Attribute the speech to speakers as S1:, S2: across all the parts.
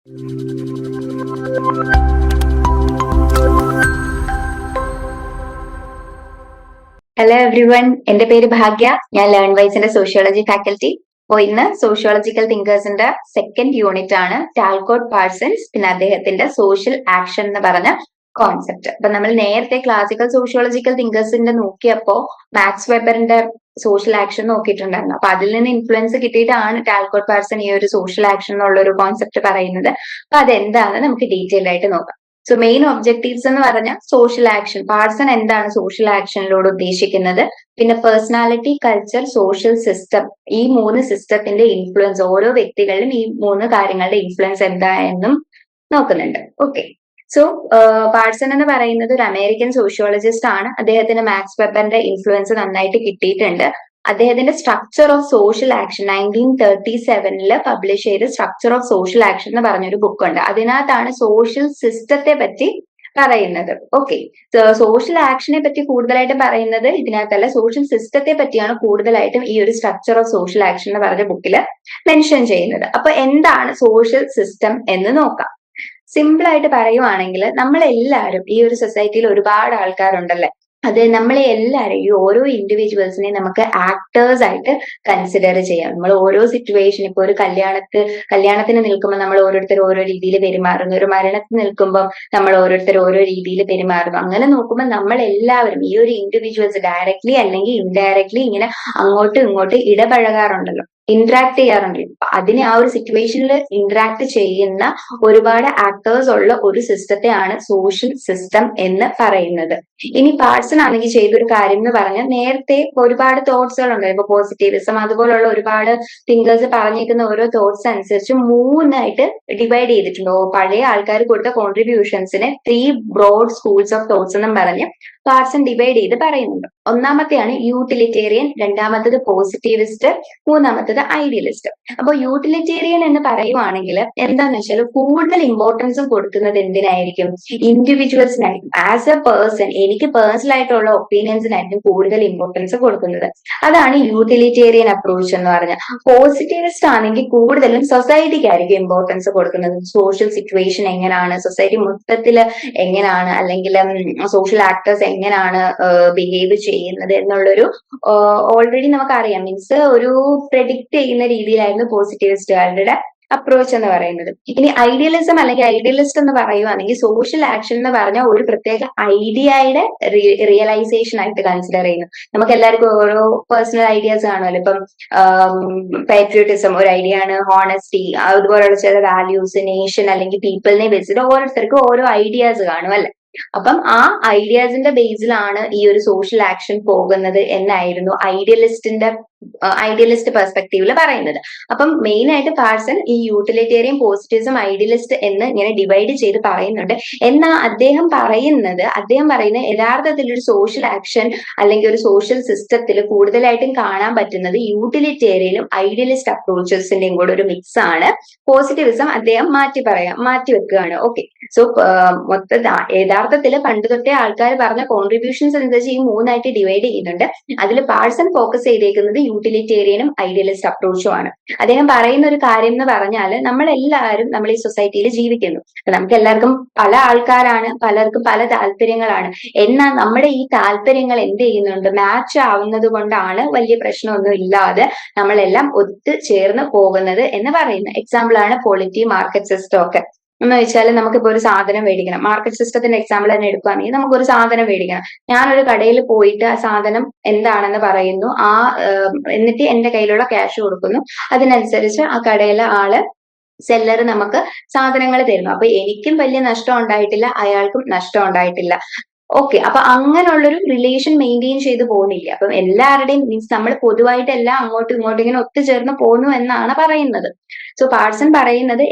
S1: Hello every one, എന്റെ പേര് ഭാഗ്യ. ഞാൻ ലേൺ വൈസിന്റെ സോഷ്യോളജി ഫാക്കൽറ്റി. അപ്പോൾ ഇന്ന് സോഷ്യോളജിക്കൽ തിങ്കേഴ്സിന്റെ സെക്കൻഡ് യൂണിറ്റ് ആണ് ടാൽകോട്ട് പാഴ്സൺസ്, പിന്നെ അദ്ദേഹത്തിന്റെ സോഷ്യൽ ആക്ഷൻ എന്ന് പറഞ്ഞ കോൺസെപ്റ്റ്. അപ്പൊ നമ്മൾ നേരത്തെ ക്ലാസിക്കൽ സോഷ്യോളജിക്കൽ തിങ്കേഴ്സിന്റെ നോക്കിയപ്പോ മാക്സ് വെബറിന്റെ സോഷ്യൽ ആക്ഷൻ നോക്കിയിട്ടുണ്ടായിരുന്നു. അപ്പൊ അതിൽ നിന്ന് ഇൻഫ്ലുവൻസ് കിട്ടിയിട്ടാണ് ടാൽകോട്ട് പാഴ്സൺ ഈ ഒരു സോഷ്യൽ ആക്ഷൻ എന്നുള്ള ഒരു കോൺസെപ്റ്റ് പറയുന്നത്. അപ്പൊ അതെന്താണെന്ന് നമുക്ക് ഡീറ്റെയിൽ ആയിട്ട് നോക്കാം. സോ മെയിൻ ഒബ്ജക്റ്റീവ്സ് എന്ന് പറഞ്ഞാൽ സോഷ്യൽ ആക്ഷൻ, പാഴ്സൺ എന്താണ് സോഷ്യൽ ആക്ഷനിലൂടെ ഉദ്ദേശിക്കുന്നത്, പിന്നെ പേഴ്സണാലിറ്റി, കൾച്ചർ, സോഷ്യൽ സിസ്റ്റം, ഈ മൂന്ന് സിസ്റ്റത്തിന്റെ ഇൻഫ്ലുവൻസ്, ഓരോ വ്യക്തികളിലും ഈ മൂന്ന് കാര്യങ്ങളുടെ ഇൻഫ്ലുവൻസ് എന്തായെന്നും നോക്കുന്നുണ്ട്. ഓക്കെ, സോ പാഴ്സൺ എന്ന് പറയുന്നത് ഒരു അമേരിക്കൻ സോഷ്യോളജിസ്റ്റ് ആണ്. അദ്ദേഹത്തിന് മാക്സ് വെബറിന്റെ ഇൻഫ്ലുവൻസ് നന്നായിട്ട് കിട്ടിയിട്ടുണ്ട്. അദ്ദേഹത്തിന്റെ structure of social action 1937 publish ചെയ്ത സ്ട്രക്ചർ ഓഫ് സോഷ്യൽ ആക്ഷൻ എന്ന് പറഞ്ഞൊരു ബുക്ക് ഉണ്ട്. അതിനകത്താണ് സോഷ്യൽ സിസ്റ്റത്തെ പറ്റി പറയുന്നത്. ഓക്കെ, സോഷ്യൽ ആക്ഷനെ പറ്റി കൂടുതലായിട്ട് പറയുന്നത് ഇതിനകത്തല്ല, സോഷ്യൽ സിസ്റ്റത്തെ പറ്റിയാണ് കൂടുതലായിട്ടും ഈ ഒരു സ്ട്രക്ചർ ഓഫ് സോഷ്യൽ ആക്ഷൻ എന്ന് പറഞ്ഞ ബുക്കിൽ മെൻഷൻ ചെയ്യുന്നത്. അപ്പൊ എന്താണ് സോഷ്യൽ സിസ്റ്റം എന്ന് നോക്കാം. സിമ്പിൾ ആയിട്ട് പറയുവാണെങ്കിൽ നമ്മളെല്ലാവരും ഈ ഒരു സൊസൈറ്റിയിൽ ഒരുപാട് ആൾക്കാരുണ്ടല്ലേ, അത് നമ്മളെ എല്ലാവരും ഈ ഓരോ ഇൻഡിവിജ്വൽസിനെ നമുക്ക് ആക്ടേഴ്സ് ആയിട്ട് കൺസിഡർ ചെയ്യാം. നമ്മൾ ഓരോ സിറ്റുവേഷൻ, ഇപ്പൊ ഒരു കല്യാണത്തിന് നിൽക്കുമ്പോൾ നമ്മൾ ഓരോരുത്തർ ഓരോ രീതിയിൽ പെരുമാറുന്നു, ഒരു മരണത്തിന് നിൽക്കുമ്പോൾ നമ്മൾ ഓരോരുത്തർ ഓരോ രീതിയിൽ പെരുമാറുന്നു. അങ്ങനെ നോക്കുമ്പോൾ നമ്മൾ എല്ലാവരും ഈ ഒരു ഇൻഡിവിജ്വൽസ് ഡയറക്ട്ലി അല്ലെങ്കിൽ ഇൻഡയറക്ട്ലി ഇങ്ങനെ അങ്ങോട്ടും ഇങ്ങോട്ടും ഇടപഴകാറുണ്ടല്ലോ, ഇന്ററാക്ട് ചെയ്യാറുണ്ടല്ലോ. അതിനെ ആ ഒരു സിറ്റുവേഷനിൽ ഇന്ററാക്ട് ചെയ്യുന്ന ഒരുപാട് ആക്ടേഴ്സ് ഉള്ള ഒരു സിസ്റ്റത്തെയാണ് സോഷ്യൽ സിസ്റ്റം എന്ന് പറയുന്നത്. ഇനി പാഴ്സൺ ആണെങ്കിൽ ചെയ്തൊരു കാര്യം എന്ന് പറഞ്ഞാൽ, നേരത്തെ ഒരുപാട് തോട്ട്സുകൾ ഉണ്ട്, ഇപ്പൊ പോസിറ്റിവിസം അതുപോലുള്ള ഒരുപാട് തിങ്കേഴ്സ് പറഞ്ഞിരിക്കുന്ന ഓരോ തോട്ട്സ് അനുസരിച്ച് മൂന്നായിട്ട് ഡിവൈഡ് ചെയ്തിട്ടുണ്ട്. പഴയ ആൾക്കാർ കൊടുത്ത കോൺട്രിബ്യൂഷൻസിനെ 3 ബ്രോഡ് സ്കൂൾസ് ഓഫ് തോട്ട്സ് എന്നും പറഞ്ഞ് പാഴ്സൺ ഡിവൈഡ് ചെയ്ത് പറയുന്നുണ്ട്. ഒന്നാമത്തെയാണ് യൂട്ടിലിറ്റേറിയൻ, രണ്ടാമത്തത് പോസിറ്റിവിസ്റ്റ്, മൂന്നാമത്തത് ഐഡിയലിസ്റ്റ്. അപ്പൊ യൂട്ടിലിറ്റേറിയൻ എന്ന് പറയുവാണെങ്കിൽ എന്താന്ന് വെച്ചാൽ കൂടുതൽ ഇമ്പോർട്ടൻസ് കൊടുക്കുന്നത് എന്തിനായിരിക്കും, ഇൻഡിവിജ്വൽസിനായിരിക്കും. ആസ് എ പേഴ്സൺ എനിക്ക് പേഴ്സണൽ ആയിട്ടുള്ള ഒപ്പീനിയൻസിനായിരിക്കും കൂടുതൽ ഇമ്പോർട്ടൻസ് കൊടുക്കുന്നത്. അതാണ് യൂട്ടിലിറ്റേറിയൻ അപ്രോച്ച് എന്ന് പറഞ്ഞാൽ. പോസിറ്റിവിസ്റ്റ് ആണെങ്കിൽ കൂടുതലും സൊസൈറ്റിക്കായിരിക്കും ഇമ്പോർട്ടൻസ് കൊടുക്കുന്നത്. സോഷ്യൽ സിറ്റുവേഷൻ എങ്ങനെയാണ്, സൊസൈറ്റി മൊത്തത്തിൽ എങ്ങനെയാണ്, അല്ലെങ്കിൽ സോഷ്യൽ ആക്ടേഴ്സ് എങ്ങനെയാണ് ബിഹേവ് ചെയ്യുന്നത് എന്നുള്ളൊരു ഓൾറെഡി നമുക്കറിയാം, മീൻസ് ഒരു പ്രെഡിക്റ്റ് ചെയ്യുന്ന രീതിയിലായിരുന്നു പോസിറ്റിവിസ്റ്റുകാരുടെ അപ്രോച്ച് എന്ന് പറയുന്നത്. ഇനി ഐഡിയലിസം അല്ലെങ്കിൽ ഐഡിയലിസ്റ്റ് എന്ന് പറയുവാണെങ്കിൽ സോഷ്യൽ ആക്ഷൻ എന്ന് പറഞ്ഞാൽ ഒരു പ്രത്യേക ഐഡിയയുടെ റിയലൈസേഷൻ ആയിട്ട് കൺസിഡർ ചെയ്യുന്നു. നമുക്ക് എല്ലാവർക്കും ഓരോ പേഴ്സണൽ ഐഡിയാസ് കാണുമല്ലോ. ഇപ്പം പാട്രിയോട്ടിസം ഒരു ഐഡിയ ആണ്, ഹോണസ്റ്റി, അതുപോലുള്ള ചില വാല്യൂസ്, നേഷൻ അല്ലെങ്കിൽ പീപ്പിളിനെ വെച്ചിട്ട് ഓരോരുത്തർക്കും ഓരോ ഐഡിയാസ് കാണും അല്ലെ. അപ്പം ആ ഐഡിയാസിന്റെ ബേസിലാണ് ഈ ഒരു സോഷ്യൽ ആക്ഷൻ പോകുന്നത് എന്നായിരുന്നു ഐഡിയലിസ്റ്റ് പെർസ്പെക്റ്റീവില് പറയുന്നത്. അപ്പം മെയിൻ ആയിട്ട് പാഴ്സൺ ഈ യൂട്ടിലിറ്റേറിയൻ, പോസിറ്റിവിസം, ഐഡിയലിസ്റ്റ് എന്ന് ഇങ്ങനെ ഡിവൈഡ് ചെയ്ത് പറയുന്നുണ്ട്. എന്നാൽ അദ്ദേഹം പറയുന്നത് യഥാർത്ഥത്തിൽ ഒരു സോഷ്യൽ ആക്ഷൻ അല്ലെങ്കിൽ ഒരു സോഷ്യൽ സിസ്റ്റത്തിൽ കൂടുതലായിട്ടും കാണാൻ പറ്റുന്നത് യൂട്ടിലിറ്റേറിയനും ഐഡിയലിസ്റ്റ് അപ്രോച്ചസിന്റെയും കൂടെ ഒരു മിക്സ് ആണ്. പോസിറ്റിവിസം അദ്ദേഹം മാറ്റി വെക്കുകയാണ്. ഓക്കെ, സോ യഥാർത്ഥത്തിൽ പണ്ട് തൊട്ടേ ആൾക്കാർ പറഞ്ഞ കോൺട്രിബ്യൂഷൻസ് എന്താ വെച്ചാൽ ഈ മൂന്നായിട്ട് ഡിവൈഡ് ചെയ്യുന്നുണ്ട്. അതിൽ പാഴ്സൺ ഫോക്കസ് ചെയ്തേക്കുന്നത് യൂട്ടിലിറ്റേറിയനും ഐഡിയലിസ്റ്റ് അപ്രോച്ചും ആണ്. അദ്ദേഹം പറയുന്ന ഒരു കാര്യം എന്ന് പറഞ്ഞാൽ, നമ്മളെല്ലാവരും നമ്മൾ ഈ സൊസൈറ്റിയിൽ ജീവിക്കുന്നു. നമുക്ക് എല്ലാവർക്കും പല ആൾക്കാരാണ്, പലർക്കും പല താല്പര്യങ്ങളാണ്. എന്നാൽ നമ്മുടെ ഈ താല്പര്യങ്ങൾ എന്ത് ചെയ്യുന്നുണ്ട്, മാച്ച് ആവുന്നത് കൊണ്ടാണ് വലിയ പ്രശ്നമൊന്നും ഇല്ലാതെ നമ്മളെല്ലാം ഒത്തു ചേർന്ന് പോകുന്നത് എന്ന് പറയുന്നത്. എക്സാമ്പിൾ ആണ് പൊളിറ്റി, മാർക്കറ്റ് സിസ്റ്റം ഒക്കെ. എന്ന് വെച്ചാൽ നമുക്കിപ്പോ ഒരു സാധനം മേടിക്കണം, മാർക്കറ്റ് സിസ്റ്റത്തിന്റെ എക്സാമ്പിൾ തന്നെ എടുക്കുകയാണെങ്കിൽ നമുക്കൊരു സാധനം മേടിക്കണം. ഞാനൊരു കടയിൽ പോയിട്ട് ആ സാധനം എന്താണെന്ന് പറയുന്നു, എന്നിട്ട് എന്റെ കയ്യിലുള്ള ക്യാഷ് കൊടുക്കുന്നു. അതിനനുസരിച്ച് ആ കടയിലെ സെല്ലർ നമുക്ക് സാധനങ്ങൾ തരുന്നു. അപ്പൊ എനിക്കും വലിയ നഷ്ടം ഉണ്ടായിട്ടില്ല, അയാൾക്കും നഷ്ടം ഉണ്ടായിട്ടില്ല. ഓക്കെ, അപ്പൊ അങ്ങനെയുള്ളൊരു റിലേഷൻ മെയിൻറ്റെയിൻ ചെയ്ത് പോകുന്നില്ല. അപ്പം എല്ലാവരുടെയും മീൻസ് നമ്മൾ പൊതുവായിട്ട് എല്ലാം അങ്ങോട്ടും ഇങ്ങോട്ടും ഇങ്ങനെ ഒത്തുചേർന്ന് പോകുന്നു എന്നാണ് പറയുന്നത്. സോ പാഴ്സൺ പറയുന്നത്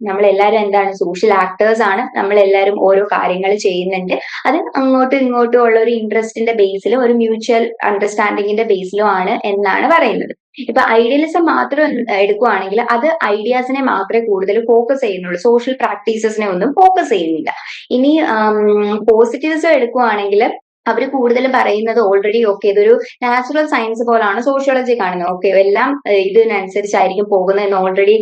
S1: നമ്മളെല്ലാവരും എന്താണ്, സോഷ്യൽ ആക്ടേഴ്സ് ആണ്. നമ്മളെല്ലാവരും ഓരോ കാര്യങ്ങൾ ചെയ്യുന്നുണ്ട്. അത് അങ്ങോട്ടും ഇങ്ങോട്ടും ഉള്ള ഒരു ഇൻട്രസ്റ്റിന്റെ ബേസിലും ഒരു മ്യൂച്വൽ അണ്ടർസ്റ്റാൻഡിങ്ങിന്റെ ബേസിലും ആണ് എന്നാണ് പറയുന്നത്. ഇപ്പൊ ഐഡിയലിസം മാത്രം എടുക്കുവാണെങ്കിൽ അത് ഐഡിയാസിനെ മാത്രമേ കൂടുതൽ ഫോക്കസ് ചെയ്യുന്നുള്ളൂ, സോഷ്യൽ പ്രാക്ടീസസിനെ ഒന്നും ഫോക്കസ് ചെയ്യുന്നില്ല. ഇനി പോസിറ്റിവിസം എടുക്കുവാണെങ്കിൽ അവര് കൂടുതലും പറയുന്നത് ഓൾറെഡി ഓക്കെ ഇതൊരു നാച്ചുറൽ സയൻസ് പോലാണ് സോഷ്യോളജി കാണുന്നത്. ഓക്കെ എല്ലാം ഇതിനനുസരിച്ചായിരിക്കും പോകുന്നതെന്ന് ഓൾറെഡി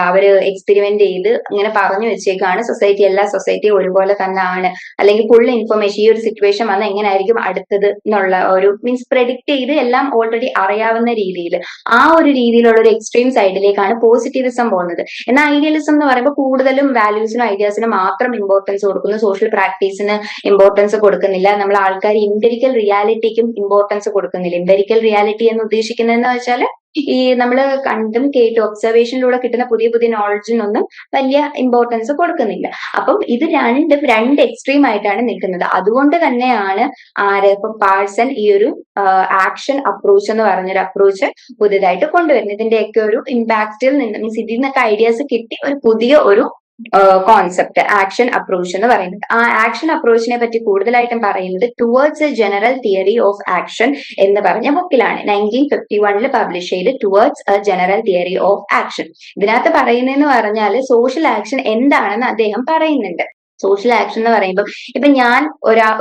S1: അവര് എക്സ്പെരിമെന്റ് ചെയ്ത് ഇങ്ങനെ പറഞ്ഞു വെച്ചേക്കാണ്. എല്ലാ സൊസൈറ്റിയും ഒരുപോലെ തന്നെ ആണ്, അല്ലെങ്കിൽ ഫുൾ ഇൻഫർമേഷൻ ഈ ഒരു സിറ്റുവേഷൻ വന്നാൽ എങ്ങനെയായിരിക്കും അടുത്തത് എന്നുള്ള ഒരു മീൻസ് പ്രെഡിക്ട് ചെയ്ത് എല്ലാം ഓൾറെഡി അറിയാവുന്ന രീതിയിൽ ആ ഒരു രീതിയിലുള്ള ഒരു എക്സ്ട്രീം സൈഡിലേക്കാണ് പോസിറ്റിവിസം പോകുന്നത്. എന്നാൽ ഐഡിയലിസം എന്ന് പറയുമ്പോൾ കൂടുതലും വാല്യൂസിനും ഐഡിയാസിനും മാത്രം ഇമ്പോർട്ടൻസ് കൊടുക്കുന്നു, സോഷ്യൽ പ്രാക്ടീസിന് ഇമ്പോർട്ടൻസ് കൊടുക്കുന്നില്ല. നമ്മൾ ആൾക്കാർ എംപിരിക്കൽ റിയാലിറ്റിക്കും ഇമ്പോർട്ടൻസ് കൊടുക്കുന്നില്ല. എംപിരിക്കൽ റിയാലിറ്റി എന്ന് ഉദ്ദേശിക്കുന്നതെന്ന് വെച്ചാൽ ഈ നമ്മൾ കണ്ടും കേട്ടും ഒബ്സർവേഷനിലൂടെ കിട്ടുന്ന പുതിയ പുതിയ നോളജിനൊന്നും വലിയ ഇമ്പോർട്ടൻസ് കൊടുക്കുന്നില്ല. അപ്പം ഇത് രണ്ട് എക്സ്ട്രീം ആയിട്ടാണ് നിൽക്കുന്നത്. അതുകൊണ്ട് തന്നെയാണ് ഇപ്പം പാഴ്സൺ ഈ ഒരു ആക്ഷൻ അപ്രോച്ച് എന്ന് പറഞ്ഞൊരു അപ്രോച്ച് പുതിയതായിട്ട് കൊണ്ടുവരുന്നത്. ഇതിന്റെയൊക്കെ ഒരു ഇമ്പാക്റ്റിൽ നിന്ന് മീൻസ് ഇതിൽ നിന്നൊക്കെ ഐഡിയാസ് കിട്ടി ഒരു പുതിയ ഒരു കോൺസെപ്റ്റ് ആക്ഷൻ അപ്രോച്ച് എന്ന് പറയുന്നത്. ആ ആക്ഷൻ അപ്രോച്ചിനെ പറ്റി കൂടുതലായിട്ടും പറയുന്നത് towards A general theory of action എന്ന് പറഞ്ഞ ബുക്കിലാണ്. 1951 പബ്ലിഷ് ചെയ്ത് towards A general theory of action. ഇതിനകത്ത് പറയുന്നതെന്ന് പറഞ്ഞാൽ സോഷ്യൽ ആക്ഷൻ എന്താണെന്ന് അദ്ദേഹം പറയുന്നുണ്ട്. സോഷ്യൽ ആക്ഷൻ എന്ന് പറയുമ്പോൾ ഇപ്പൊ ഞാൻ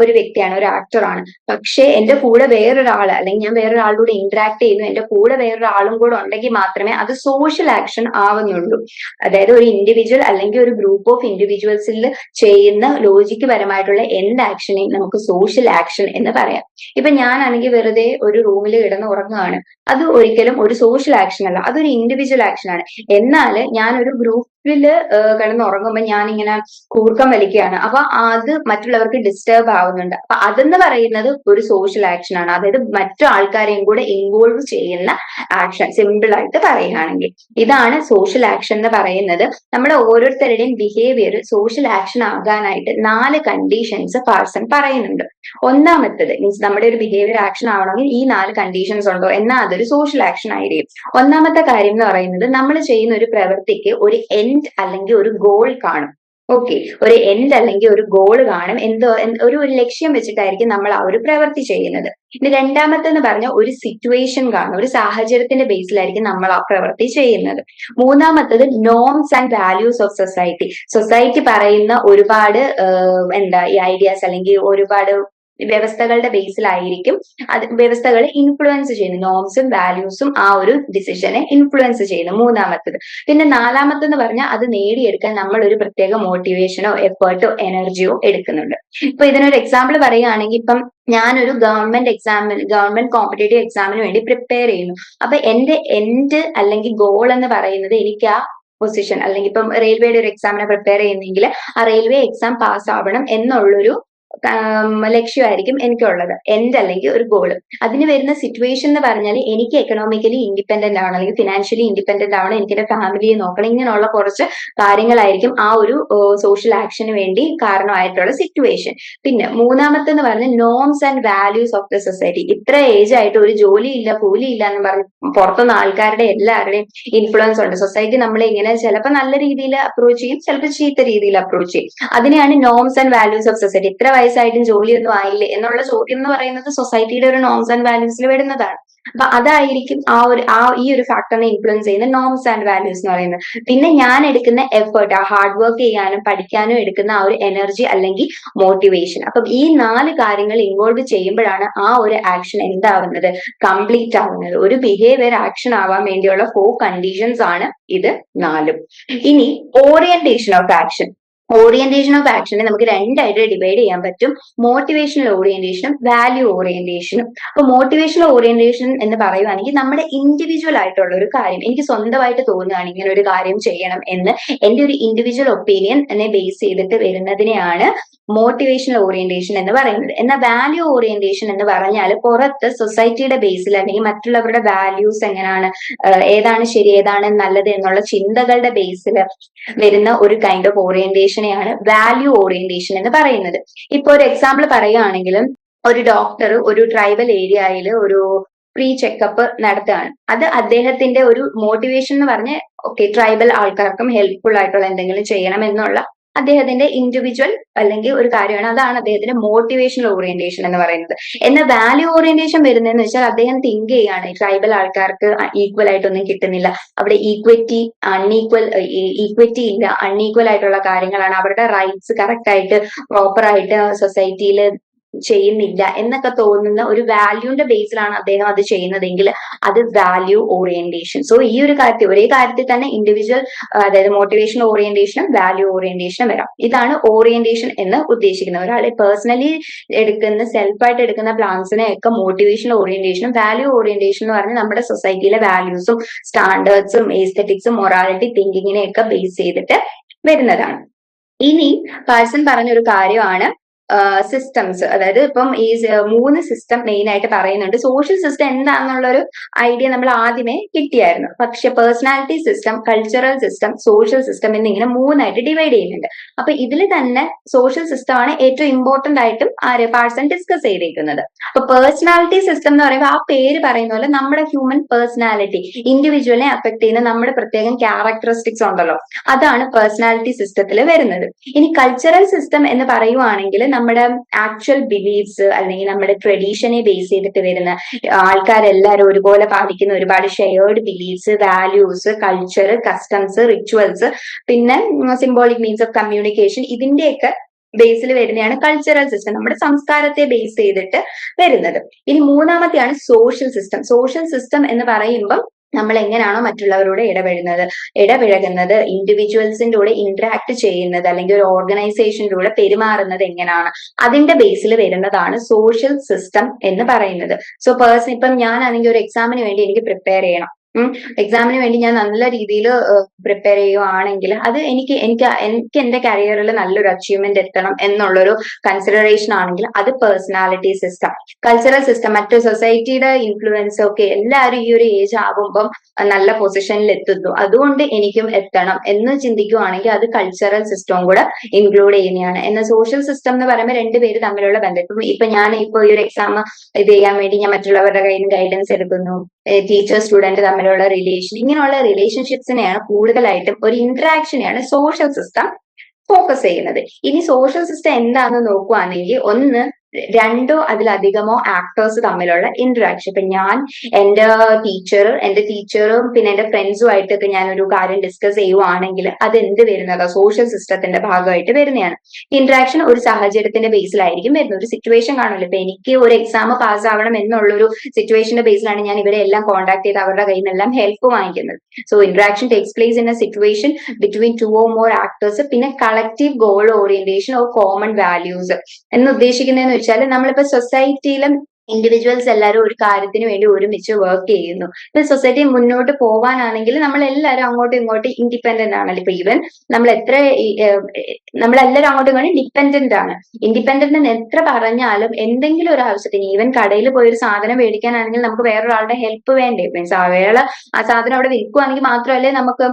S1: ഒരു വ്യക്തിയാണ്, ഒരു ആക്ടറാണ്. പക്ഷെ എന്റെ കൂടെ വേറൊരാൾ അല്ലെങ്കിൽ ഞാൻ വേറൊരാളുടെ കൂടെ ഇന്ററാക്ട് ചെയ്യുന്നു, എന്റെ കൂടെ വേറൊരാളും കൂടെ ഉണ്ടെങ്കിൽ മാത്രമേ അത് സോഷ്യൽ ആക്ഷൻ ആവുന്നുള്ളൂ. അതായത് ഒരു ഇൻഡിവിജ്വൽ അല്ലെങ്കിൽ ഒരു ഗ്രൂപ്പ് ഓഫ് ഇൻഡിവിജ്വൽസിൽ ചെയ്യുന്ന ലോജിക്ക് പരമായിട്ടുള്ള എന്ത് ആക്ഷനെയും നമുക്ക് സോഷ്യൽ ആക്ഷൻ എന്ന് പറയാം. ഇപ്പൊ ഞാനാണെങ്കിൽ വെറുതെ ഒരു റൂമിൽ കിടന്ന് ഉറങ്ങുകയാണ്, അത് ഒരിക്കലും ഒരു സോഷ്യൽ ആക്ഷൻ അല്ല, അതൊരു ഇൻഡിവിജ്വൽ ആക്ഷൻ ആണ്. എന്നാൽ ഞാൻ ഒരു ഗ്രൂപ്പില് കിടന്നുറങ്ങുമ്പോൾ ഞാൻ ഇങ്ങനെ കൂർക്കം വലിക്കുകയാണ്, അപ്പൊ അത് മറ്റുള്ളവർക്ക് ഡിസ്റ്റർബ് ആവുന്നുണ്ട്. അപ്പൊ അതെന്ന് പറയുന്നത് ഒരു സോഷ്യൽ ആക്ഷൻ ആണ്. അതായത് മറ്റു ആൾക്കാരെയും കൂടെ ഇൻവോൾവ് ചെയ്യുന്ന ആക്ഷൻ. സിമ്പിൾ ആയിട്ട് പറയുകയാണെങ്കിൽ ഇതാണ് സോഷ്യൽ ആക്ഷൻ എന്ന് പറയുന്നത്. നമ്മുടെ ഓരോരുത്തരുടെയും ബിഹേവിയർ സോഷ്യൽ ആക്ഷൻ ആകാനായിട്ട് 4 കണ്ടീഷൻസ് പാഴ്സൺ പറയുന്നുണ്ട്. ഒന്നാമത്തത് മീൻസ് നമ്മുടെ ഒരു ബിഹേവിയർ ആക്ഷൻ ആവണമെങ്കിൽ ഈ 4 കണ്ടീഷൻസ് ഉണ്ടോ എന്നാൽ അതൊരു സോഷ്യൽ ആക്ഷൻ ആയിരിക്കും. ഒന്നാമത്തെ കാര്യം എന്ന് പറയുന്നത് നമ്മൾ ചെയ്യുന്ന ഒരു പ്രവൃത്തിക്ക് ഒരു എൻഡ് അല്ലെങ്കിൽ ഒരു ഗോൾ കാണും. ഓക്കെ, ഒരു എൻഡ് അല്ലെങ്കിൽ ഒരു ഗോൾ കാണും, ഒരു ലക്ഷ്യം വെച്ചിട്ടായിരിക്കും നമ്മൾ ആ ഒരു പ്രവൃത്തി ചെയ്യുന്നത്. ഇനി രണ്ടാമത്തെന്ന് പറഞ്ഞ ഒരു സിറ്റുവേഷൻ കാണും, ഒരു സാഹചര്യത്തിന്റെ ബേസിലായിരിക്കും നമ്മൾ ആ പ്രവൃത്തി ചെയ്യുന്നത്. മൂന്നാമത്തത് norms and values of society പറയുന്ന ഒരുപാട് ഈ ഐഡിയാസ് അല്ലെങ്കിൽ ഒരുപാട് വ്യവസ്ഥകളുടെ ബേസിലായിരിക്കും അത് വ്യവസ്ഥകളെ ഇൻഫ്ലുവൻസ് ചെയ്യുന്നു. നോംസും വാല്യൂസും ആ ഒരു ഡിസിഷനെ ഇൻഫ്ലുവൻസ് ചെയ്യുന്നു. മൂന്നാമത്തത്. പിന്നെ നാലാമത്തെന്ന് പറഞ്ഞാൽ അത് നേടിയെടുക്കാൻ നമ്മൾ ഒരു പ്രത്യേക മോട്ടിവേഷനോ എഫേർട്ടോ എനർജിയോ എടുക്കുന്നുണ്ട്. ഇപ്പൊ ഇതിനൊരു എക്സാമ്പിൾ പറയുകയാണെങ്കിൽ ഇപ്പം ഞാനൊരു ഗവൺമെന്റ് കോമ്പറ്റേറ്റീവ് എക്സാമിന് വേണ്ടി പ്രിപ്പയർ ചെയ്യുന്നു. അപ്പൊ എന്റെ എൻഡ് അല്ലെങ്കിൽ ഗോൾ എന്ന് പറയുന്നത് എനിക്ക് ആ പൊസിഷൻ അല്ലെങ്കിൽ ഇപ്പം റെയിൽവേയുടെ ഒരു എക്സാമിനെ പ്രിപ്പയർ ചെയ്യുന്നെങ്കിൽ ആ റെയിൽവേ എക്സാം പാസ് ആവണം എന്നുള്ളൊരു ലക്ഷ്യമായിരിക്കും എനിക്കുള്ളത്, എൻഡ് അല്ലെങ്കിൽ ഒരു ഗോള്. അതിന് വരുന്ന സിറ്റുവേഷൻ എന്ന് പറഞ്ഞാൽ എനിക്ക് എക്കണോമിക്കലി ഇൻഡിപെൻഡന്റ് ആവണം അല്ലെങ്കിൽ ഫിനാൻഷ്യലി ഇൻഡിപെൻഡന്റ് ആവണം, എനിക്ക് എന്റെ ഫാമിലിയെ നോക്കണം, ഇങ്ങനെയുള്ള കുറച്ച് കാര്യങ്ങളായിരിക്കും ആ ഒരു സോഷ്യൽ ആക്ഷന് വേണ്ടി കാരണമായിട്ടുള്ള സിറ്റുവേഷൻ. പിന്നെ മൂന്നാമത്തെന്ന് പറഞ്ഞാൽ norms and values of the society. ഇത്ര ഏജ് ആയിട്ട് ഒരു ജോലിയില്ല കൂലിയില്ല എന്ന് പറഞ്ഞ് പുറത്തുനിന്ന് ആൾക്കാരുടെ എല്ലാവരുടെയും ഇൻഫ്ലുവൻസ് ഉണ്ട്. സൊസൈറ്റി നമ്മളെ ഇങ്ങനെ ചിലപ്പോൾ നല്ല രീതിയിൽ അപ്രോച്ച് ചെയ്യും, ചിലപ്പോൾ ചീത്ത രീതിയിൽ അപ്രോച്ച് ചെയ്യും. അതിനെയാണ് norms and values of society. ഇത്ര വയസ്സായിട്ടും ജോലിയൊന്നും ആയില്ലേ എന്നുള്ള ചോദ്യം എന്ന് പറയുന്നത് സൊസൈറ്റിയുടെ ഒരു നോംസ് ആൻഡ് വാല്യൂസിൽ വരുന്നതാണ്. അപ്പൊ അതായിരിക്കും ഈ ഒരു ഫാക്ടറിനെ ഇൻഫ്ലുവൻസ് ചെയ്യുന്ന നോംസ് ആൻഡ് വാല്യൂസ് എന്ന് പറയുന്നത്. പിന്നെ ഞാൻ എടുക്കുന്ന എഫേർട്ട്, ആ ഹാർഡ് വർക്ക് ചെയ്യാനും പഠിക്കാനും എടുക്കുന്ന ആ ഒരു എനർജി അല്ലെങ്കിൽ മോട്ടിവേഷൻ. അപ്പം ഈ 4 കാര്യങ്ങൾ ഇൻവോൾവ് ചെയ്യുമ്പോഴാണ് ആ ഒരു ആക്ഷൻ എന്താവുന്നത്, കംപ്ലീറ്റ് ആവുന്നത്. ഒരു ബിഹേവിയർ ആക്ഷൻ ആവാൻ വേണ്ടിയുള്ള 4 കണ്ടീഷൻസ് ആണ് ഇത് 4. ഇനി orientation of action. Orientation of ആക്ഷനെ നമുക്ക് രണ്ടായിട്ട് ഡിവൈഡ് ചെയ്യാൻ പറ്റും. മോട്ടിവേഷണൽ ഓറിയന്റേഷനും വാല്യൂ ഓറിയന്റേഷനും. അപ്പൊ മോട്ടിവേഷണൽ ഓറിയന്റേഷൻ എന്ന് പറയുവാണെങ്കിൽ നമ്മുടെ ഇൻഡിവിജ്വൽ ആയിട്ടുള്ള ഒരു കാര്യം, എനിക്ക് സ്വന്തമായിട്ട് തോന്നുകയാണ് ഇങ്ങനെ ഒരു കാര്യം ചെയ്യണം എന്ന് എന്റെ ഒരു ഇൻഡിവിജ്വൽ ഒപ്പീനിയൻ എന്നെ ബേസ് ചെയ്തിട്ട് വരുന്നതിനെയാണ് മോട്ടിവേഷണൽ ഓറിയന്റേഷൻ എന്ന് പറയുന്നത്. എന്നാൽ വാല്യൂ ഓറിയന്റേഷൻ എന്ന് പറഞ്ഞാൽ പുറത്ത് സൊസൈറ്റിയുടെ ബേസിൽ അല്ലെങ്കിൽ മറ്റുള്ളവരുടെ വാല്യൂസ് എങ്ങനെയാണ്, ഏതാണ് ശരി ഏതാണ് നല്ലത് എന്നുള്ള ചിന്തകളുടെ ബേസിൽ വരുന്ന ഒരു കൈൻഡ് ഓഫ് ഓറിയന്റേഷനെയാണ് വാല്യൂ ഓറിയന്റേഷൻ എന്ന് പറയുന്നത്. ഇപ്പൊ ഒരു എക്സാമ്പിൾ പറയുകയാണെങ്കിലും ഒരു ഡോക്ടർ ഒരു ട്രൈബൽ ഏരിയയിൽ ഒരു ഫ്രീ ചെക്കപ്പ് നടത്തുകയാണ്. അത് അദ്ദേഹത്തിന്റെ ഒരു മോട്ടിവേഷൻ എന്ന് പറഞ്ഞ് ഓക്കെ ട്രൈബൽ ആൾക്കാർക്കും ഹെൽപ്ഫുൾ ആയിട്ടുള്ള എന്തെങ്കിലും ചെയ്യണം എന്നുള്ള അദ്ദേഹത്തിന്റെ ഇൻഡിവിജ്വൽ അല്ലെങ്കിൽ ഒരു കാര്യമാണ്. അതാണ് അദ്ദേഹത്തിന്റെ മോട്ടിവേഷണൽ ഓറിയന്റേഷൻ എന്ന് പറയുന്നത്. എന്നാൽ വാല്യൂ ഓറിയന്റേഷൻ വരുന്നതെന്ന് വെച്ചാൽ അദ്ദേഹം തിങ്ക് ചെയ്യാണ് ട്രൈബൽ ആൾക്കാർക്ക് ഈക്വൽ ആയിട്ടൊന്നും കിട്ടുന്നില്ല, അവിടെ ഈക്വിറ്റി ഇല്ല, അൺഈക്വൽ ആയിട്ടുള്ള കാര്യങ്ങളാണ്, അവരുടെ റൈറ്റ്സ് കറക്റ്റ് ആയിട്ട് പ്രോപ്പർ ആയിട്ട് സൊസൈറ്റിയിൽ ചെയ്യുന്നില്ല എന്നൊക്കെ തോന്നുന്ന ഒരു വാല്യൂന്റെ ബേസിലാണ് അദ്ദേഹം അത് ചെയ്യുന്നതെങ്കിൽ അത് വാല്യൂ ഓറിയന്റേഷൻ. സോ ഈ ഒരു കാര്യത്തിൽ ഒരേ കാര്യത്തിൽ തന്നെ ഇൻഡിവിജ്വൽ അതായത് മോട്ടിവേഷൻ ഓറിയന്റേഷനും വാല്യൂ ഓറിയന്റേഷനും വരാം. ഇതാണ് ഓറിയന്റേഷൻ എന്ന് ഉദ്ദേശിക്കുന്നത്. ഒരാളെ പേഴ്സണലി എടുക്കുന്ന സെൽഫായിട്ട് എടുക്കുന്ന പ്ലാൻസിനെ ഒക്കെ മോട്ടിവേഷൻ ഓറിയന്റേഷനും വാല്യൂ ഓറിയന്റേഷൻ എന്ന് പറഞ്ഞാൽ നമ്മുടെ സൊസൈറ്റിയിലെ വാല്യൂസും സ്റ്റാൻഡേർഡ്സും എസ്തെറ്റിക്സും മൊറാലിറ്റി തിങ്കിങ്ങിനെ ഒക്കെ ബേസ് ചെയ്തിട്ട് വരുന്നതാണ്. ഇനി പേഴ്സൺ പറഞ്ഞൊരു കാര്യമാണ് സിസ്റ്റംസ്. അതായത് ഇപ്പം ഈ 3 സിസ്റ്റം മെയിൻ ആയിട്ട് പറയുന്നുണ്ട്. സോഷ്യൽ സിസ്റ്റം എന്താണെന്നുള്ളൊരു ഐഡിയ നമ്മൾ ആദ്യമേ കിട്ടിയായിരുന്നു. പക്ഷെ personality system, cultural system, social system എന്നിങ്ങനെ 3ആയിട്ട് ഡിവൈഡ് ചെയ്യുന്നുണ്ട്. അപ്പൊ ഇതിൽ തന്നെ സോഷ്യൽ സിസ്റ്റം ആണ് ഏറ്റവും ഇമ്പോർട്ടന്റ് ആയിട്ടും പേഴ്സൺ ഡിസ്കസ് ചെയ്തിരിക്കുന്നത്. അപ്പൊ പേഴ്സണാലിറ്റി സിസ്റ്റം എന്ന് പറയുമ്പോൾ ആ പേര് പറയുന്ന പോലെ നമ്മുടെ ഹ്യൂമൻ പേഴ്സണാലിറ്റി, ഇൻഡിവിജ്വലിനെ അഫക്ട് ചെയ്യുന്ന നമ്മുടെ പ്രത്യേകം ക്യാരക്ടറിസ്റ്റിക്സ് ഉണ്ടല്ലോ, അതാണ് പേഴ്സണാലിറ്റി സിസ്റ്റത്തിൽ വരുന്നത്. ഇനി കൾച്ചറൽ സിസ്റ്റം എന്ന് പറയുവാണെങ്കിൽ നമ്മുടെ ആക്ച്വൽ ബിലീഫ്സ് അല്ലെങ്കിൽ നമ്മുടെ ട്രഡീഷനെ ബേസ് ചെയ്തിട്ട് വരുന്ന ആൾക്കാരെല്ലാവരും ഒരുപോലെ പാലിക്കുന്ന ഒരുപാട് shared beliefs, values, culture, customs, rituals, പിന്നെ സിംബോളിക് മീൻസ് ഓഫ് കമ്മ്യൂണിക്കേഷൻ, ഇതിന്റെയൊക്കെ ബേസിൽ വരുന്നതാണ് കൾച്ചറൽ സിസ്റ്റം, നമ്മുടെ സംസ്കാരത്തെ ബേസ് ചെയ്തിട്ട് വരുന്നത്. ഇനി മൂന്നാമത്തെയാണ് സോഷ്യൽ സിസ്റ്റം. സോഷ്യൽ സിസ്റ്റം എന്ന് പറയുമ്പോൾ നമ്മൾ എങ്ങനെയാണോ മറ്റുള്ളവരോട് ഇടപഴകുന്നത്, ഇൻഡിവിജ്വൽസിന്റെ കൂടെ ഇന്ററാക്ട് ചെയ്യുന്നത്, അല്ലെങ്കിൽ ഒരു ഓർഗനൈസേഷൻ്റെ കൂടെ പെരുമാറുന്നത് എങ്ങനെയാണ്, അതിന്റെ ബേസിൽ വരുന്നതാണ് സോഷ്യൽ സിസ്റ്റം എന്ന് പറയുന്നത്. സോ ഇപ്പം ഞാനാണെങ്കിൽ ഒരു എക്സാമിന് വേണ്ടി എനിക്ക് പ്രിപ്പയർ ചെയ്യണം. എക്സാമിന് വേണ്ടി ഞാൻ നല്ല രീതിയിൽ പ്രിപ്പയർ ചെയ്യുവാണെങ്കിൽ അത് എനിക്ക് എന്റെ കരിയറിൽ നല്ലൊരു അച്ചീവ്മെന്റ് എത്തണം എന്നുള്ളൊരു കൺസിഡറേഷൻ ആണെങ്കിൽ അത് പേഴ്സണാലിറ്റി സിസ്റ്റം. കൾച്ചറൽ സിസ്റ്റം, മറ്റു സൊസൈറ്റിയുടെ ഇൻഫ്ലുവൻസ് ഒക്കെ എല്ലാവരും ഈ ഒരു ഏജ് ആകുമ്പം നല്ല പൊസിഷനിൽ എത്തുന്നു, അതുകൊണ്ട് എനിക്കും എത്തണം എന്ന് ചിന്തിക്കുവാണെങ്കിൽ അത് കൾച്ചറൽ സിസ്റ്റവും കൂടെ ഇൻക്ലൂഡ് ചെയ്യുന്നതാണ്. എന്നാൽ സോഷ്യൽ സിസ്റ്റം എന്ന് പറയുമ്പോൾ രണ്ടുപേര് തമ്മിലുള്ള ബന്ധം. ഇപ്പൊ ഞാൻ ഈ ഒരു എക്സാം ഇത് ചെയ്യാൻ വേണ്ടി ഞാൻ മറ്റുള്ളവരുടെ കയ്യിൽ നിന്ന് ഗൈഡൻസ് എടുക്കുന്നു, ടീച്ചർ സ്റ്റുഡന്റ് തമ്മിലുള്ള റിലേഷൻ, ഇങ്ങനെയുള്ള റിലേഷൻഷിപ്സിനെയാണ് കൂടുതലായിട്ടും ഒരു ഇന്ററാക്ഷനെയാണ് സോഷ്യൽ സിസ്റ്റം ഫോക്കസ് ചെയ്യുന്നത്. ഇനി സോഷ്യൽ സിസ്റ്റം എന്താണെന്ന് നോക്കുവാണെങ്കിൽ ഒന്ന് രണ്ടോ അതിലധികമോ ആക്ടേഴ്സ് തമ്മിലുള്ള ഇന്ററാക്ഷൻ. ഇപ്പൊ ഞാൻ എന്റെ ടീച്ചറും പിന്നെ എന്റെ ഫ്രണ്ട്സുമായിട്ടൊക്കെ ഞാൻ ഒരു കാര്യം ഡിസ്കസ് ചെയ്യുവാണെങ്കിൽ അത് എന്ത് വരുന്നതോ സോഷ്യൽ സിസ്റ്റത്തിന്റെ ഭാഗമായിട്ട് വരുന്നതാണ്. ഇന്ററാക്ഷൻ ഒരു സാഹചര്യത്തിന്റെ ബേസിലായിരിക്കും വരുന്നത്. ഒരു സിറ്റുവേഷൻ കാണുമല്ലോ, ഇപ്പൊ എനിക്ക് ഒരു എക്സാം പാസ് ആവണം എന്നുള്ളൊരു സിറ്റുവേഷന്റെ ബേസിലാണ് ഞാൻ ഇവരെ എല്ലാം കോൺടാക്ട് ചെയ്ത് അവരുടെ കയ്യിൽ നിന്നെല്ലാം ഹെൽപ്പ് വാങ്ങിക്കുന്നത്. So interaction takes place in a situation between 2 or more actors. പിന്നെ collective goal orientation or common values എന്ന് ഉദ്ദേശിക്കുന്നതെന്ന് വെച്ചാൽ നമ്മളിപ്പോ സൊസൈറ്റിയിലും ഇൻഡിവിജ്വൽസ് എല്ലാവരും ഒരു കാര്യത്തിന് വേണ്ടി ഒരുമിച്ച് വർക്ക് ചെയ്യുന്നു. ഇപ്പൊ സൊസൈറ്റി മുന്നോട്ട് പോവാനാണെങ്കിൽ നമ്മൾ എല്ലാവരും അങ്ങോട്ടും ഇങ്ങോട്ടും ഇൻഡിപെൻഡന്റ് ആണല്ലോ. ഇപ്പൊ ഈവൻ നമ്മളെല്ലാവരും അങ്ങോട്ടും ഇങ്ങോട്ടും ഡിപ്പെൻഡന്റ് ആണ്. ഇൻഡിപെൻഡന്റ് എന്ന് എത്ര പറഞ്ഞാലും എന്തെങ്കിലും ഒരു ആവശ്യത്തിന്, ഈവൻ കടയിൽ പോയി ഒരു സാധനം മേടിക്കാനാണെങ്കിൽ നമുക്ക് വേറൊരാളുടെ ഹെൽപ്പ് വേണ്ടേ? മീൻസ് അയാള് ആ സാധനം അവിടെ വിൽക്കുവാണെങ്കിൽ മാത്രമല്ലേ നമുക്ക്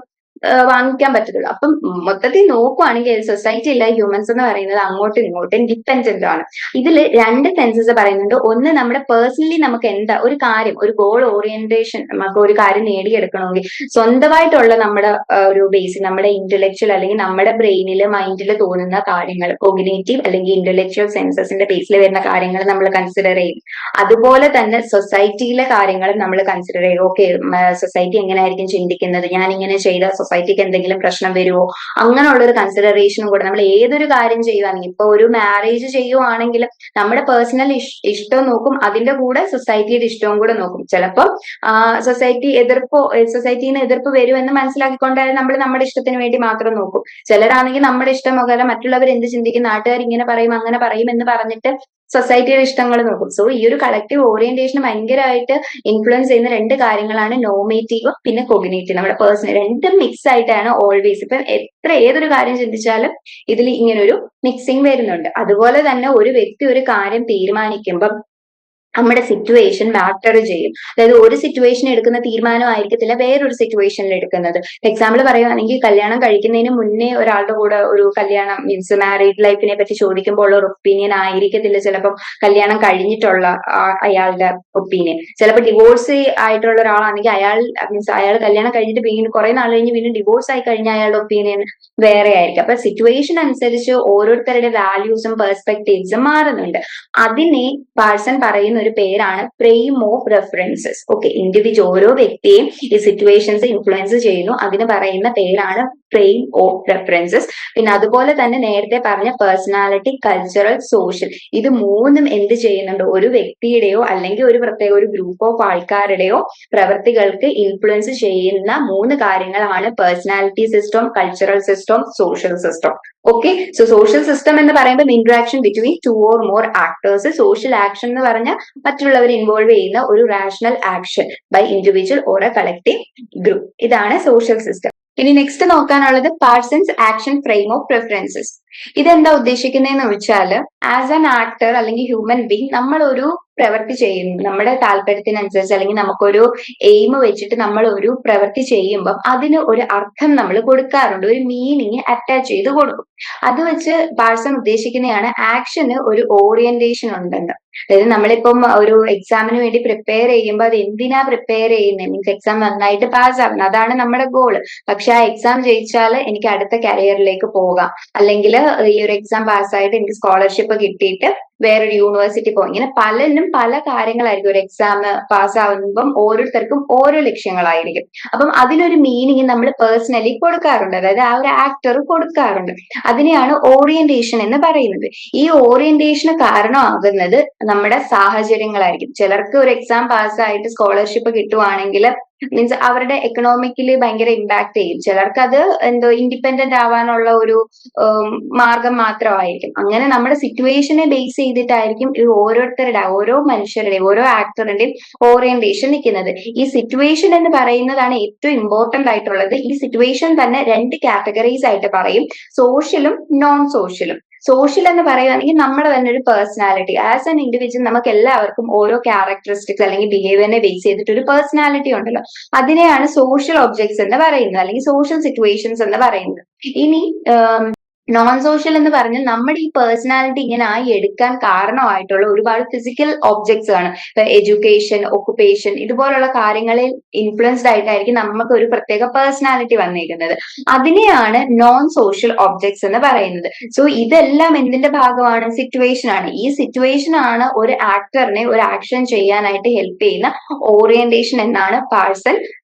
S1: വാങ്ങിക്കാൻ പറ്റത്തുള്ളൂ. അപ്പം മൊത്തത്തിൽ നോക്കുവാണെങ്കിൽ സൊസൈറ്റിയിലെ ഹ്യൂമൻസ് എന്ന് പറയുന്നത് അങ്ങോട്ടും ഇങ്ങോട്ടും ഡിപ്പെൻഡന്റ് ആണ്. ഇതിൽ 2 സെൻസസ് പറയുന്നുണ്ട്. ഒന്ന് നമ്മുടെ പേഴ്സണലി നമുക്ക് എന്താ ഒരു കാര്യം, ഒരു ഗോൾ ഓറിയന്റേഷൻ, നമുക്ക് ഒരു കാര്യം നേടിയെടുക്കണമെങ്കിൽ സ്വന്തമായിട്ടുള്ള നമ്മുടെ ഒരു ബേസിക്, നമ്മുടെ ഇന്റലക്ച്വൽ അല്ലെങ്കിൽ നമ്മുടെ ബ്രെയിനിൽ മൈൻഡിൽ തോന്നുന്ന കാര്യങ്ങൾ, കോഗ്നിറ്റീവ് അല്ലെങ്കിൽ ഇന്റലക്ച്വൽ സെൻസസിന്റെ ബേസിൽ വരുന്ന കാര്യങ്ങൾ നമ്മൾ കൺസിഡർ ചെയ്യും. അതുപോലെ തന്നെ സൊസൈറ്റിയിലെ കാര്യങ്ങൾ നമ്മൾ കൺസിഡർ ചെയ്യും. ഓക്കെ, സൊസൈറ്റി എങ്ങനെയായിരിക്കും ചിന്തിക്കുന്നത്, ഞാൻ ഇങ്ങനെ ചെയ്ത സൊസൈറ്റിക്ക് എന്തെങ്കിലും പ്രശ്നം വരുമോ, അങ്ങനെയുള്ള ഒരു കൺസിഡറേഷനും കൂടെ. നമ്മൾ ഏതൊരു കാര്യം ചെയ്യുവാണെങ്കിൽ, ഇപ്പൊ ഒരു മാരേജ് ചെയ്യുവാണെങ്കിൽ നമ്മുടെ പേഴ്സണൽ ഇഷ്ടം നോക്കും, അതിന്റെ കൂടെ സൊസൈറ്റിയുടെ ഇഷ്ടവും കൂടെ നോക്കും. ചിലപ്പോൾ സൊസൈറ്റിയിൽ നിന്ന് എതിർപ്പ് വരുമെന്ന് മനസ്സിലാക്കിക്കൊണ്ടായാലും നമ്മൾ നമ്മുടെ ഇഷ്ടത്തിന് വേണ്ടി മാത്രം നോക്കും. ചിലരാണെങ്കിൽ നമ്മുടെ ഇഷ്ടം മുഖേന മറ്റുള്ളവർ എന്ത് ചിന്തിക്കും, നാട്ടുകാർ ഇങ്ങനെ പറയും അങ്ങനെ പറയും എന്ന് പറഞ്ഞിട്ട് സൊസൈറ്റിയുടെ ഇഷ്ടങ്ങൾ നോക്കും. സോ ഈ ഒരു കളക്റ്റീവ് ഓറിയന്റേഷൻ ഭയങ്കരമായിട്ട് ഇൻഫ്ലുവൻസ് ചെയ്യുന്ന 2 കാര്യങ്ങളാണ് നോമേറ്റീവ് പിന്നെ കോഗ്നിറ്റീവ്. നമ്മുടെ പേഴ്സണൽ രണ്ടും മിക്സ് ആയിട്ടാണ് ഓൾവേസ്. ഇപ്പം ഏതൊരു കാര്യം ചിന്തിച്ചാലും ഇതിൽ ഇങ്ങനൊരു മിക്സിങ് വരുന്നുണ്ട്. അതുപോലെ തന്നെ ഒരു വ്യക്തി ഒരു കാര്യം തീരുമാനിക്കുമ്പം നമ്മുടെ സിറ്റുവേഷൻ മാറ്റർ ചെയ്യും. അതായത് ഒരു സിറ്റുവേഷൻ എടുക്കുന്ന തീരുമാനമായിരിക്കത്തില്ല വേറൊരു സിറ്റുവേഷനിൽ എടുക്കുന്നത്. എക്സാമ്പിൾ പറയുകയാണെങ്കിൽ കല്യാണം കഴിക്കുന്നതിന് മുന്നേ ഒരാളുടെ കൂടെ ഒരു കല്യാണം മീൻസ് മാരീഡ് ലൈഫിനെ പറ്റി ചോദിക്കുമ്പോൾ ഉള്ള ഒരു ഒപ്പീനിയൻ ആയിരിക്കത്തില്ല ചിലപ്പോൾ കല്യാണം കഴിഞ്ഞിട്ടുള്ള അയാളുടെ ഒപ്പീനിയൻ. ചിലപ്പോൾ ഡിവോഴ്സ് ആയിട്ടുള്ള ഒരാളാണെങ്കിൽ അയാൾ കല്യാണം കഴിഞ്ഞിട്ട് വീണ്ടും കുറെ നാൾ കഴിഞ്ഞ് വീണ്ടും ഡിവോഴ്സ് ആയി കഴിഞ്ഞാൽ അയാളുടെ ഒപ്പീനിയൻ വേറെ ആയിരിക്കും. അപ്പൊ സിറ്റുവേഷൻ അനുസരിച്ച് ഓരോരുത്തരുടെ വാല്യൂസും പെർസ്പെക്ടീവ്സും മാറുന്നുണ്ട്. അതിനെ പേഴ്സൺ പറയുന്ന ഒരു പേരാണ് ഫ്രെയിം ഓഫ് റെഫറൻസസ്. ഓക്കെ, ഓരോ വ്യക്തിയെയും ഈ സിറ്റുവേഷൻസ് ഇൻഫ്ലുവൻസ് ചെയ്യുന്നു, അതിന് പറയുന്ന പേരാണ് ഫ്രെയിം ഓഫ് പ്രിഫറൻസസ്. പിന്നെ അതുപോലെ തന്നെ നേരത്തെ പറഞ്ഞ പേഴ്സണാലിറ്റി, കൾച്ചറൽ, സോഷ്യൽ, ഇത് മൂന്നും എന്ത് ചെയ്യുന്നുണ്ട്? ഒരു വ്യക്തിയുടെയോ അല്ലെങ്കിൽ ഒരു പ്രത്യേക ഒരു ഗ്രൂപ്പ് ഓഫ് ആൾക്കാരുടെയോ പ്രവൃത്തികൾക്ക് ഇൻഫ്ലുവൻസ് ചെയ്യുന്ന 3 കാര്യങ്ങളാണ് personality system, cultural system, social system. Okay, so social system എന്ന് പറയുമ്പോൾ interaction between 2 or more actors. Social action എന്ന് പറഞ്ഞാൽ മറ്റുള്ളവർ ഇൻവോൾവ് ചെയ്യുന്ന ഒരു rational action by individual or a collective group. ഇതാണ് സോഷ്യൽ സിസ്റ്റം. ഇനി നെക്സ്റ്റ് നോക്കാനുള്ളത് Parsons action frame of preferences. ഇതെന്താ ഉദ്ദേശിക്കുന്നതെന്ന് വെച്ചാൽ, ആസ് ആൻ ആക്ടർ അല്ലെങ്കിൽ ഹ്യൂമൻ ബീങ് നമ്മൾ ഒരു പ്രവൃത്തി ചെയ്യുന്നു, നമ്മുടെ താല്പര്യത്തിനനുസരിച്ച് അല്ലെങ്കിൽ നമുക്കൊരു എയിം വെച്ചിട്ട് നമ്മൾ ഒരു പ്രവൃത്തി ചെയ്യുമ്പോൾ അതിന് ഒരു അർത്ഥം നമ്മൾ കൊടുക്കാറുണ്ട്, ഒരു മീനിങ് അറ്റാച്ച് ചെയ്ത് കൊടുക്കും. അത് വെച്ച് പാഴ്സൺ ഉദ്ദേശിക്കുന്നതാണ് ആക്ഷന് ഒരു ഓറിയന്റേഷൻ ഉണ്ടെന്ന്. അതായത് നമ്മളിപ്പം ഒരു എക്സാമിന് വേണ്ടി പ്രിപ്പയർ ചെയ്യുമ്പോൾ അത് എന്തിനാ പ്രിപ്പയർ ചെയ്യുന്നത്? മീൻസ് എക്സാം നന്നായിട്ട് പാസ് ആവണം, അതാണ് നമ്മുടെ ഗോള്. പക്ഷെ ആ എക്സാം ജയിച്ചാൽ എനിക്ക് അടുത്ത കരിയറിലേക്ക് പോകാം, അല്ലെങ്കിൽ ഈ ഒരു എക്സാം പാസ്സായിട്ട് എനിക്ക് സ്കോളർഷിപ്പ് കിട്ടിയിട്ട് വേറൊരു യൂണിവേഴ്സിറ്റി പോകും. ഇങ്ങനെ പലരും പല കാര്യങ്ങളായിരിക്കും. ഒരു എക്സാം പാസ്സാവുമ്പം ഓരോരുത്തർക്കും ഓരോ ലക്ഷ്യങ്ങളായിരിക്കും. അപ്പം അതിനൊരു മീനിങ് നമ്മൾ പേഴ്സണലി കൊടുക്കാറുണ്ട്, അതായത് ആ ഒരു ആക്ടർ കൊടുക്കാറുണ്ട്. അതിനെയാണ് ഓറിയന്റേഷൻ എന്ന് പറയുന്നത്. ഈ ഓറിയന്റേഷന് കാരണമാകുന്നത് നമ്മുടെ സാഹചര്യങ്ങളായിരിക്കും. ചിലർക്ക് ഒരു എക്സാം പാസ്സായിട്ട് സ്കോളർഷിപ്പ് കിട്ടുവാണെങ്കിൽ മീൻസ് അവരുടെ എക്കണോമിക്കലി ഭയങ്കര ഇമ്പാക്ട് ചെയ്യും. ചിലർക്ക് അത് എന്തോ ഇൻഡിപെൻഡന്റ് ആവാനുള്ള ഒരു മാർഗം മാത്രമായിരിക്കും. അങ്ങനെ നമ്മുടെ സിറ്റുവേഷനെ ബേസ് ചെയ്തിട്ടായിരിക്കും ഈ ഓരോരുത്തരുടെ, ഓരോ മനുഷ്യരുടെയും, ഓരോ ആക്ടറിന്റെയും ഓറിയന്റേഷൻ നിൽക്കുന്നത്. ഈ സിറ്റുവേഷൻ എന്ന് പറയുന്നതാണ് ഏറ്റവും ഇമ്പോർട്ടന്റ് ആയിട്ടുള്ളത്. ഈ സിറ്റുവേഷൻ തന്നെ 2 കാറ്റഗറീസ് ആയിട്ട് പറയും, സോഷ്യലും നോൺ സോഷ്യലും. സോഷ്യൽ എന്ന് പറയുകയാണെങ്കിൽ നമ്മുടെ തന്നെ ഒരു പേഴ്സണാലിറ്റി, ആസ് ആൻ ഇൻഡിവിജ്വൽ നമുക്ക് എല്ലാവർക്കും ഓരോ ക്യാരക്ടറിസ്റ്റിക്സ് അല്ലെങ്കിൽ ബിഹേവിയറിനെ ബേസ് ചെയ്തിട്ട് ഒരു പേഴ്സണാലിറ്റി ഉണ്ടല്ലോ, അതിനെയാണ് സോഷ്യൽ ഒബ്ജക്ട്സ് എന്ന് പറയുന്നത്, അല്ലെങ്കിൽ സോഷ്യൽ സിറ്റുവേഷൻസ് എന്ന് പറയുന്നത്. ഇനി നോൺ സോഷ്യൽ എന്ന് പറഞ്ഞാൽ നമ്മുടെ ഈ പേഴ്സണാലിറ്റി ഇങ്ങനെ ആയി എടുക്കാൻ കാരണമായിട്ടുള്ള ഒരുപാട് ഫിസിക്കൽ ഒബ്ജക്ട്സ് ആണ്. ഇപ്പൊ എഡ്യൂക്കേഷൻ, ഒക്കുപേഷൻ, ഇതുപോലുള്ള കാര്യങ്ങളിൽ ഇൻഫ്ലുവൻസ്ഡ് ആയിട്ടായിരിക്കും നമുക്ക് ഒരു പ്രത്യേക പേഴ്സണാലിറ്റി വന്നിരിക്കുന്നത്. അതിനെയാണ് നോൺ സോഷ്യൽ ഒബ്ജക്ട്സ് എന്ന് പറയുന്നത്. സോ ഇതെല്ലാം എന്തിന്റെ ഭാഗമാണ്? സിറ്റുവേഷൻ ആണ്. ഈ സിറ്റുവേഷൻ ആണ് ഒരു ആക്ടറിനെ ഒരു ആക്ഷൻ ചെയ്യാനായിട്ട് ഹെൽപ്പ് ചെയ്യുന്ന ഓറിയന്റേഷൻ എന്നാണ് പാഴ്സൺ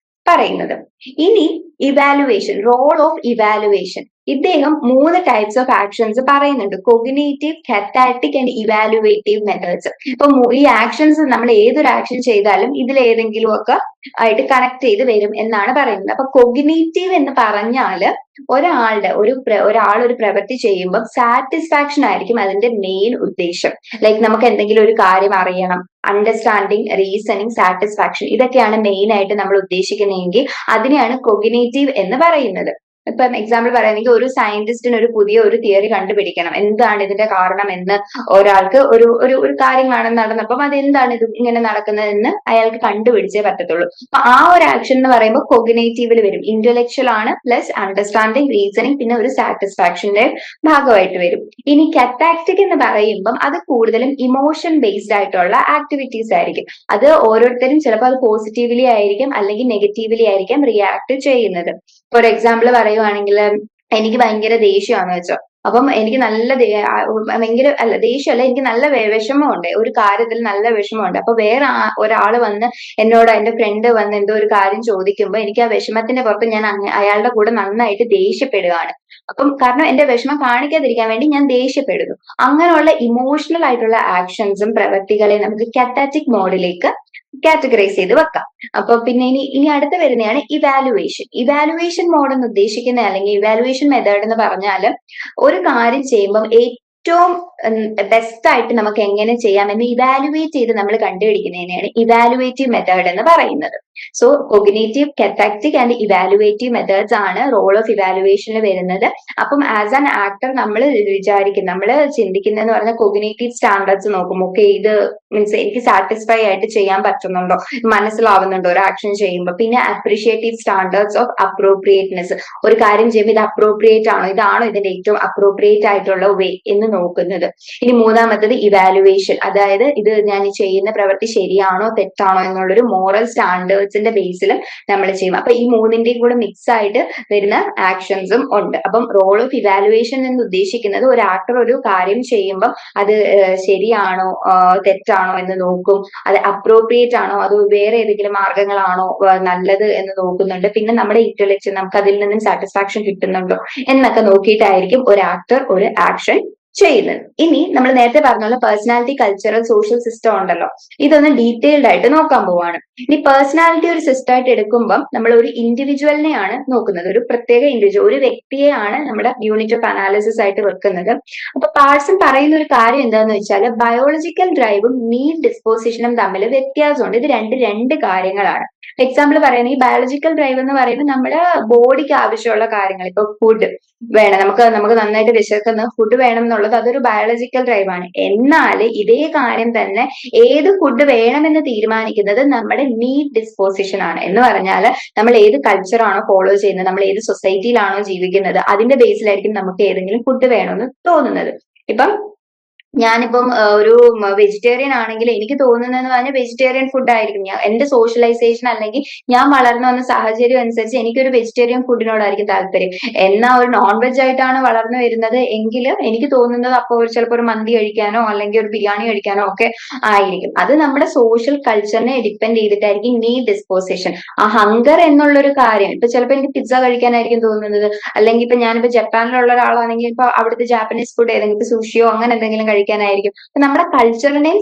S1: പറയുന്നത്. ഇനി ഇവാലുവേഷൻ, റോൾ ഓഫ് ഇവാലുവേഷൻ. ഇദ്ദേഹം 3 ടൈപ്സ് ഓഫ് ആക്ഷൻസ് പറയുന്നുണ്ട്: കൊഗ്നിറ്റീവ്, കറ്റാറ്റിക് ആൻഡ് ഇവാലുവേറ്റീവ് മെത്തേഡ്സ്. ഇപ്പൊ ഈ ആക്ഷൻസ് നമ്മൾ ഏതൊരു ആക്ഷൻ ചെയ്താലും ഇതിലേതെങ്കിലും ഒക്കെ ആയിട്ട് കണക്ട് ചെയ്ത് വരും എന്നാണ് പറയുന്നത്. അപ്പൊ കൊഗ്നിറ്റീവ് എന്ന് പറഞ്ഞാല് ഒരാൾ ഒരു പ്രവൃത്തി ചെയ്യുമ്പോൾ സാറ്റിസ്ഫാക്ഷൻ ആയിരിക്കും അതിന്റെ മെയിൻ ഉദ്ദേശം. ലൈക്ക് നമുക്ക് എന്തെങ്കിലും ഒരു കാര്യം അറിയണം, അണ്ടർസ്റ്റാൻഡിങ്, റീസണിങ്, സാറ്റിസ്ഫാക്ഷൻ, ഇതൊക്കെയാണ് മെയിൻ ആയിട്ട് നമ്മൾ ഉദ്ദേശിക്കുന്നതെങ്കിൽ അതിനെയാണ് കൊഗ്നിറ്റീവ് എന്ന് പറയുന്നത്. ഇപ്പം എക്സാമ്പിൾ പറയുകയാണെങ്കിൽ ഒരു സയന്റിസ്റ്റിന് ഒരു പുതിയ ഒരു തിയറി കണ്ടുപിടിക്കണം, എന്താണ് ഇതിന്റെ കാരണം എന്ന് ഒരാൾക്ക് ഒരു കാര്യം നടന്നപ്പം അത് എന്താണ് ഇത് ഇങ്ങനെ നടക്കുന്നതെന്ന് അയാൾക്ക് കണ്ടുപിടിച്ചേ പറ്റത്തുള്ളൂ. അപ്പൊ ആ ഒരു ആക്ഷൻ എന്ന് പറയുമ്പോൾ കൊഗ്നേറ്റീവിൽ വരും. ഇന്റലക്ച്വൽ ആണ്, പ്ലസ് അണ്ടർസ്റ്റാൻഡിങ്, റീസണിങ്, പിന്നെ ഒരു സാറ്റിസ്ഫാക്ഷന്റെ ഭാഗമായിട്ട് വരും. ഇനി കറ്റാക്റ്റിക് എന്ന് പറയുമ്പം അത് കൂടുതലും ഇമോഷൻ ബേസ്ഡ് ആയിട്ടുള്ള ആക്ടിവിറ്റീസ് ആയിരിക്കും. അത് ഓരോരുത്തരും ചിലപ്പോൾ അത് പോസിറ്റീവ്ലി ആയിരിക്കും അല്ലെങ്കിൽ നെഗറ്റീവ്ലി ആയിരിക്കും റിയാക്ട് ചെയ്യുന്നത്. ഫോർ എക്സാമ്പിൾ പറയുവാണെങ്കിൽ, എനിക്ക് ഭയങ്കര ദേഷ്യമാണെന്ന് വെച്ചോ, അപ്പം എനിക്ക് നല്ല ഭയങ്കര ദേഷ്യമല്ല, എനിക്ക് നല്ല വിഷമമുണ്ട്, ഒരു കാര്യത്തിൽ നല്ല വിഷമമുണ്ട്. അപ്പൊ വേറെ ഒരാള് വന്ന് എന്നോട്, എന്റെ ഫ്രണ്ട് വന്ന് എന്തോ ഒരു കാര്യം ചോദിക്കുമ്പോൾ എനിക്ക് ആ വിഷമത്തിന്റെ പുറത്ത് ഞാൻ അയാളുടെ കൂടെ നന്നായിട്ട് ദേഷ്യപ്പെടുകയാണ്. അപ്പം കാരണം എന്റെ വിഷമം കാണിക്കാതിരിക്കാൻ വേണ്ടി ഞാൻ ദേഷ്യപ്പെടുന്നു. അങ്ങനെയുള്ള ഇമോഷണൽ ആയിട്ടുള്ള ആക്ഷൻസും പ്രവൃത്തികളെ നമുക്ക് കറ്റാറ്റിക് മോഡിലേക്ക് കാറ്റഗറൈസ് ചെയ്ത് വെക്കാം. അപ്പൊ പിന്നെ ഇനി അടുത്ത് വരുന്നതാണ് ഇവാലുവേഷൻ. ഇവാലുവേഷൻ മോഡ് എന്ന് ഉദ്ദേശിക്കുന്ന അല്ലെങ്കിൽ ഇവാലുവേഷൻ മെത്തേഡ് എന്ന് പറഞ്ഞാൽ ഒരു കാര്യം ചെയ്യുമ്പോൾ ഏറ്റവും ബെസ്റ്റ് ആയിട്ട് നമുക്ക് എങ്ങനെ ചെയ്യാമെന്ന് ഇവാലുവേറ്റ് ചെയ്ത് നമ്മൾ കണ്ടുപിടിക്കുന്നതിനെയാണ് ഇവാലുവേറ്റീവ് മെത്തേഡ് എന്ന് പറയുന്നത്. So cognitive, cathectic and evaluative methods ആണ് റോൾ ഓഫ് ഇവാലുവേഷനിൽ വരുന്നത്. അപ്പം ആസ് ആൻ ആക്ടർ നമ്മൾ ചിന്തിക്കുന്നതെന്ന് പറഞ്ഞാൽ കൊഗ്നേറ്റീവ് സ്റ്റാൻഡേർഡ്സ് നോക്കും. ഓക്കെ, ഇത് മീൻസ് എനിക്ക് സാറ്റിസ്ഫൈ ആയിട്ട് ചെയ്യാൻ പറ്റുന്നുണ്ടോ, മനസ്സിലാവുന്നുണ്ടോ ഒരു ആക്ഷൻ ചെയ്യുമ്പോൾ. പിന്നെ അപ്രീഷിയേറ്റീവ് സ്റ്റാൻഡേർഡ്സ് ഓഫ് അപ്രോപ്രിയേറ്റ്നെസ്, ഒരു കാര്യം ചെയ്യുമ്പോൾ ഇത് അപ്രോപ്രിയേറ്റ് ആണോ, ഇതാണോ ഇതിന്റെ ഏറ്റവും അപ്രോപ്രിയേറ്റ് ആയിട്ടുള്ള വേ എന്ന് നോക്കുന്നത്. ഇനി മൂന്നാമത്തത് ഇവാലുവേഷൻ, അതായത് ഇത് ഞാൻ ഈ ചെയ്യുന്ന പ്രവൃത്തി ശരിയാണോ തെറ്റാണോ എന്നുള്ളൊരു മോറൽ സ്റ്റാൻഡേർഡ്സിന്റെ ബേസിലും നമ്മൾ ചെയ്യും. അപ്പൊ ഈ മൂന്നിന്റെയും കൂടെ മിക്സ് ആയിട്ട് വരുന്ന ആക്ഷൻസും ഉണ്ട്. അപ്പം റോൾ ഓഫ് ഇവാലുവേഷൻ എന്ന് ഉദ്ദേശിക്കുന്നത് ഒരു ആക്ടർ ഒരു കാര്യം ചെയ്യുമ്പോൾ അത് ശരിയാണോ തെറ്റാണോ എന്ന് നോക്കും, അത് അപ്രോപ്രിയേറ്റ് ആണോ അതോ വേറെ ഏതെങ്കിലും മാർഗങ്ങളാണോ നല്ലത് എന്ന് നോക്കുന്നുണ്ട്. പിന്നെ നമ്മുടെ ഇന്റലക്ട് നമുക്ക് അതിൽ നിന്നും സാറ്റിസ്ഫാക്ഷൻ കിട്ടുന്നുണ്ടോ എന്നൊക്കെ നോക്കിയിട്ടായിരിക്കും ഒരു ആക്ടർ ഒരു ആക്ഷൻ ചെയ്യുന്നത്. ഇനി നമ്മൾ നേരത്തെ പറഞ്ഞ പേഴ്സണാലിറ്റി, കൾച്ചറൽ, സോഷ്യൽ സിസ്റ്റം ഉണ്ടല്ലോ, ഇതൊന്ന് ഡീറ്റെയിൽഡ് ആയിട്ട് നോക്കാൻ പോവാണ്. ഇനി പേഴ്സണാലിറ്റി ഒരു സിസ്റ്റം ആയിട്ട് എടുക്കുമ്പോൾ നമ്മൾ ഒരു ഇൻഡിവിജ്വലിനെയാണ് നോക്കുന്നത്, ഒരു പ്രത്യേക ഇൻഡിവിജ്വൽ, ഒരു വ്യക്തിയെയാണ് നമ്മുടെ യൂണിറ്റ് ഓഫ് അനാലിസിസ് ആയിട്ട് വെക്കുന്നത്. അപ്പൊ പാഴ്സൺ പറയുന്ന ഒരു കാര്യം എന്താന്ന് വെച്ചാൽ ബയോളജിക്കൽ ഡ്രൈവും നീഡ് ഡിസ്പോസിഷനും തമ്മിൽ വ്യത്യാസമുണ്ട്. ഇത് രണ്ട് കാര്യങ്ങളാണ്. എക്സാമ്പിൾ പറയുകയാണെങ്കിൽ ബയോളജിക്കൽ ഡ്രൈവ് എന്ന് പറയുന്നത് നമ്മുടെ ബോഡിക്ക് ആവശ്യമുള്ള കാര്യങ്ങൾ, ഇപ്പൊ ഫുഡ് വേണം, നമുക്ക് നന്നായിട്ട് വിശക്കുന്ന ഫുഡ് വേണം എന്നുള്ളത് അതൊരു ബയോളജിക്കൽ ഡ്രൈവ് ആണ്. എന്നാൽ ഇതേ കാര്യം തന്നെ ഏത് ഫുഡ് വേണമെന്ന് തീരുമാനിക്കുന്നത് നമ്മുടെ നീഡ് ഡിസ്പോസിഷൻ ആണ്. എന്ന് പറഞ്ഞാൽ നമ്മൾ ഏത് കൾച്ചറാണോ ഫോളോ ചെയ്യുന്നത്, നമ്മൾ ഏത് സൊസൈറ്റിയിലാണോ ജീവിക്കുന്നത്, അതിന്റെ ബേസിലായിരിക്കും നമുക്ക് ഏതെങ്കിലും ഫുഡ് വേണമെന്ന് തോന്നുന്നത്. ഇപ്പം ഞാനിപ്പം ഒരു വെജിറ്റേറിയൻ ആണെങ്കിൽ എനിക്ക് തോന്നുന്നതെന്ന് പറഞ്ഞാൽ വെജിറ്റേറിയൻ ഫുഡ് ആയിരിക്കും. എന്റെ സോഷ്യലൈസേഷൻ അല്ലെങ്കിൽ ഞാൻ വളർന്നു വന്ന സാഹചര്യം അനുസരിച്ച് എനിക്കൊരു വെജിറ്റേറിയൻ ഫുഡിനോടായിരിക്കും താല്പര്യം. എന്നാൽ ഒരു നോൺ വെജ് ആയിട്ടാണ് വളർന്നു വരുന്നത് എങ്കിൽ എനിക്ക് തോന്നുന്നത് അപ്പോൾ ചിലപ്പോൾ ഒരു മന്തി കഴിക്കാനോ അല്ലെങ്കിൽ ഒരു ബിരിയാണി കഴിക്കാനോ ഒക്കെ ആയിരിക്കും. അത് നമ്മുടെ സോഷ്യൽ കൾച്ചറിനെ ഡിപ്പെൻഡ് ചെയ്തിട്ടായിരിക്കും നീഡ് ഡിസ്പോസിഷൻ. ആ ഹങ്കർ എന്നുള്ളൊരു കാര്യം, ഇപ്പൊ ചിലപ്പോൾ എനിക്ക് പിസ്സ കഴിക്കാനായിരിക്കും തോന്നുന്നത്, അല്ലെങ്കിൽ ഇപ്പൊ ഞാനിപ്പോ ജപ്പാനിലുള്ള ഒരാളാണെങ്കിൽ ഇപ്പൊ അവിടുത്തെ ജാപ്പനീസ് ഫുഡ് ഏതെങ്കിലും ഇപ്പൊ സുഷിയോ അങ്ങനെ എന്തെങ്കിലും കഴിക്കാനായിരിക്കും. നമ്മുടെ കൾച്ചറിനെയും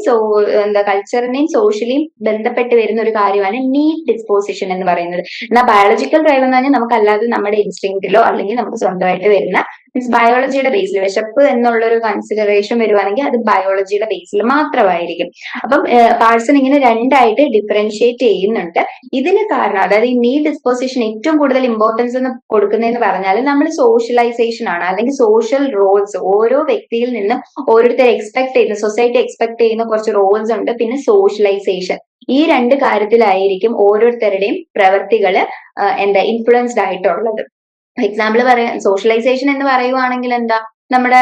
S1: സോഷ്യലിയും ബന്ധപ്പെട്ട് വരുന്ന ഒരു കാര്യമാണ് നീഡ് ഡിസ്പോസിഷൻ എന്ന് പറയുന്നത്. എന്നാൽ ബയോളജിക്കൽ ഡ്രൈവ് എന്ന് പറഞ്ഞാൽ നമുക്ക് അല്ലാതെ നമ്മുടെ ഇൻസ്റ്റിങ്ക്റ്റിലോ അല്ലെങ്കിൽ നമുക്ക് സ്വന്തമായിട്ട് വരുന്ന മീൻസ് ബയോളജിയുടെ ബേസിൽ വിശപ്പ് എന്നുള്ള ഒരു കൺസിഡറേഷൻ വരുവാണെങ്കിൽ അത് ബയോളജിയുടെ ബേസിൽ മാത്രമായിരിക്കും. അപ്പം പാഴ്സൺ ഇങ്ങനെ രണ്ടായിട്ട് ഡിഫറൻഷിയേറ്റ് ചെയ്യുന്നുണ്ട്. ഇതിന് കാരണം അതായത് ഈ നീഡ് ഡിസ്പോസിഷൻ ഏറ്റവും കൂടുതൽ ഇമ്പോർട്ടൻസ് എന്ന് കൊടുക്കുന്നതെന്ന് പറഞ്ഞാൽ നമ്മൾ സോഷ്യലൈസേഷൻ ആണ്, അല്ലെങ്കിൽ സോഷ്യൽ റോൾസ്. ഓരോ വ്യക്തിയിൽ നിന്നും ഓരോരുത്തർ എക്സ്പെക്ട് ചെയ്യുന്ന, സൊസൈറ്റി എക്സ്പെക്ട് ചെയ്യുന്ന കുറച്ച് റോൾസ് ഉണ്ട്, പിന്നെ സോഷ്യലൈസേഷൻ. ഈ രണ്ട് കാര്യത്തിലായിരിക്കും ഓരോരുത്തരുടെയും പ്രവൃത്തികൾ ഇൻഫ്ലുവൻസ്ഡ് ആയിട്ടുള്ളത്. എക്സാമ്പിൾ പറയാം, സോഷ്യലൈസേഷൻ എന്ന് പറയുവാണെങ്കിൽ എന്താ, നമ്മുടെ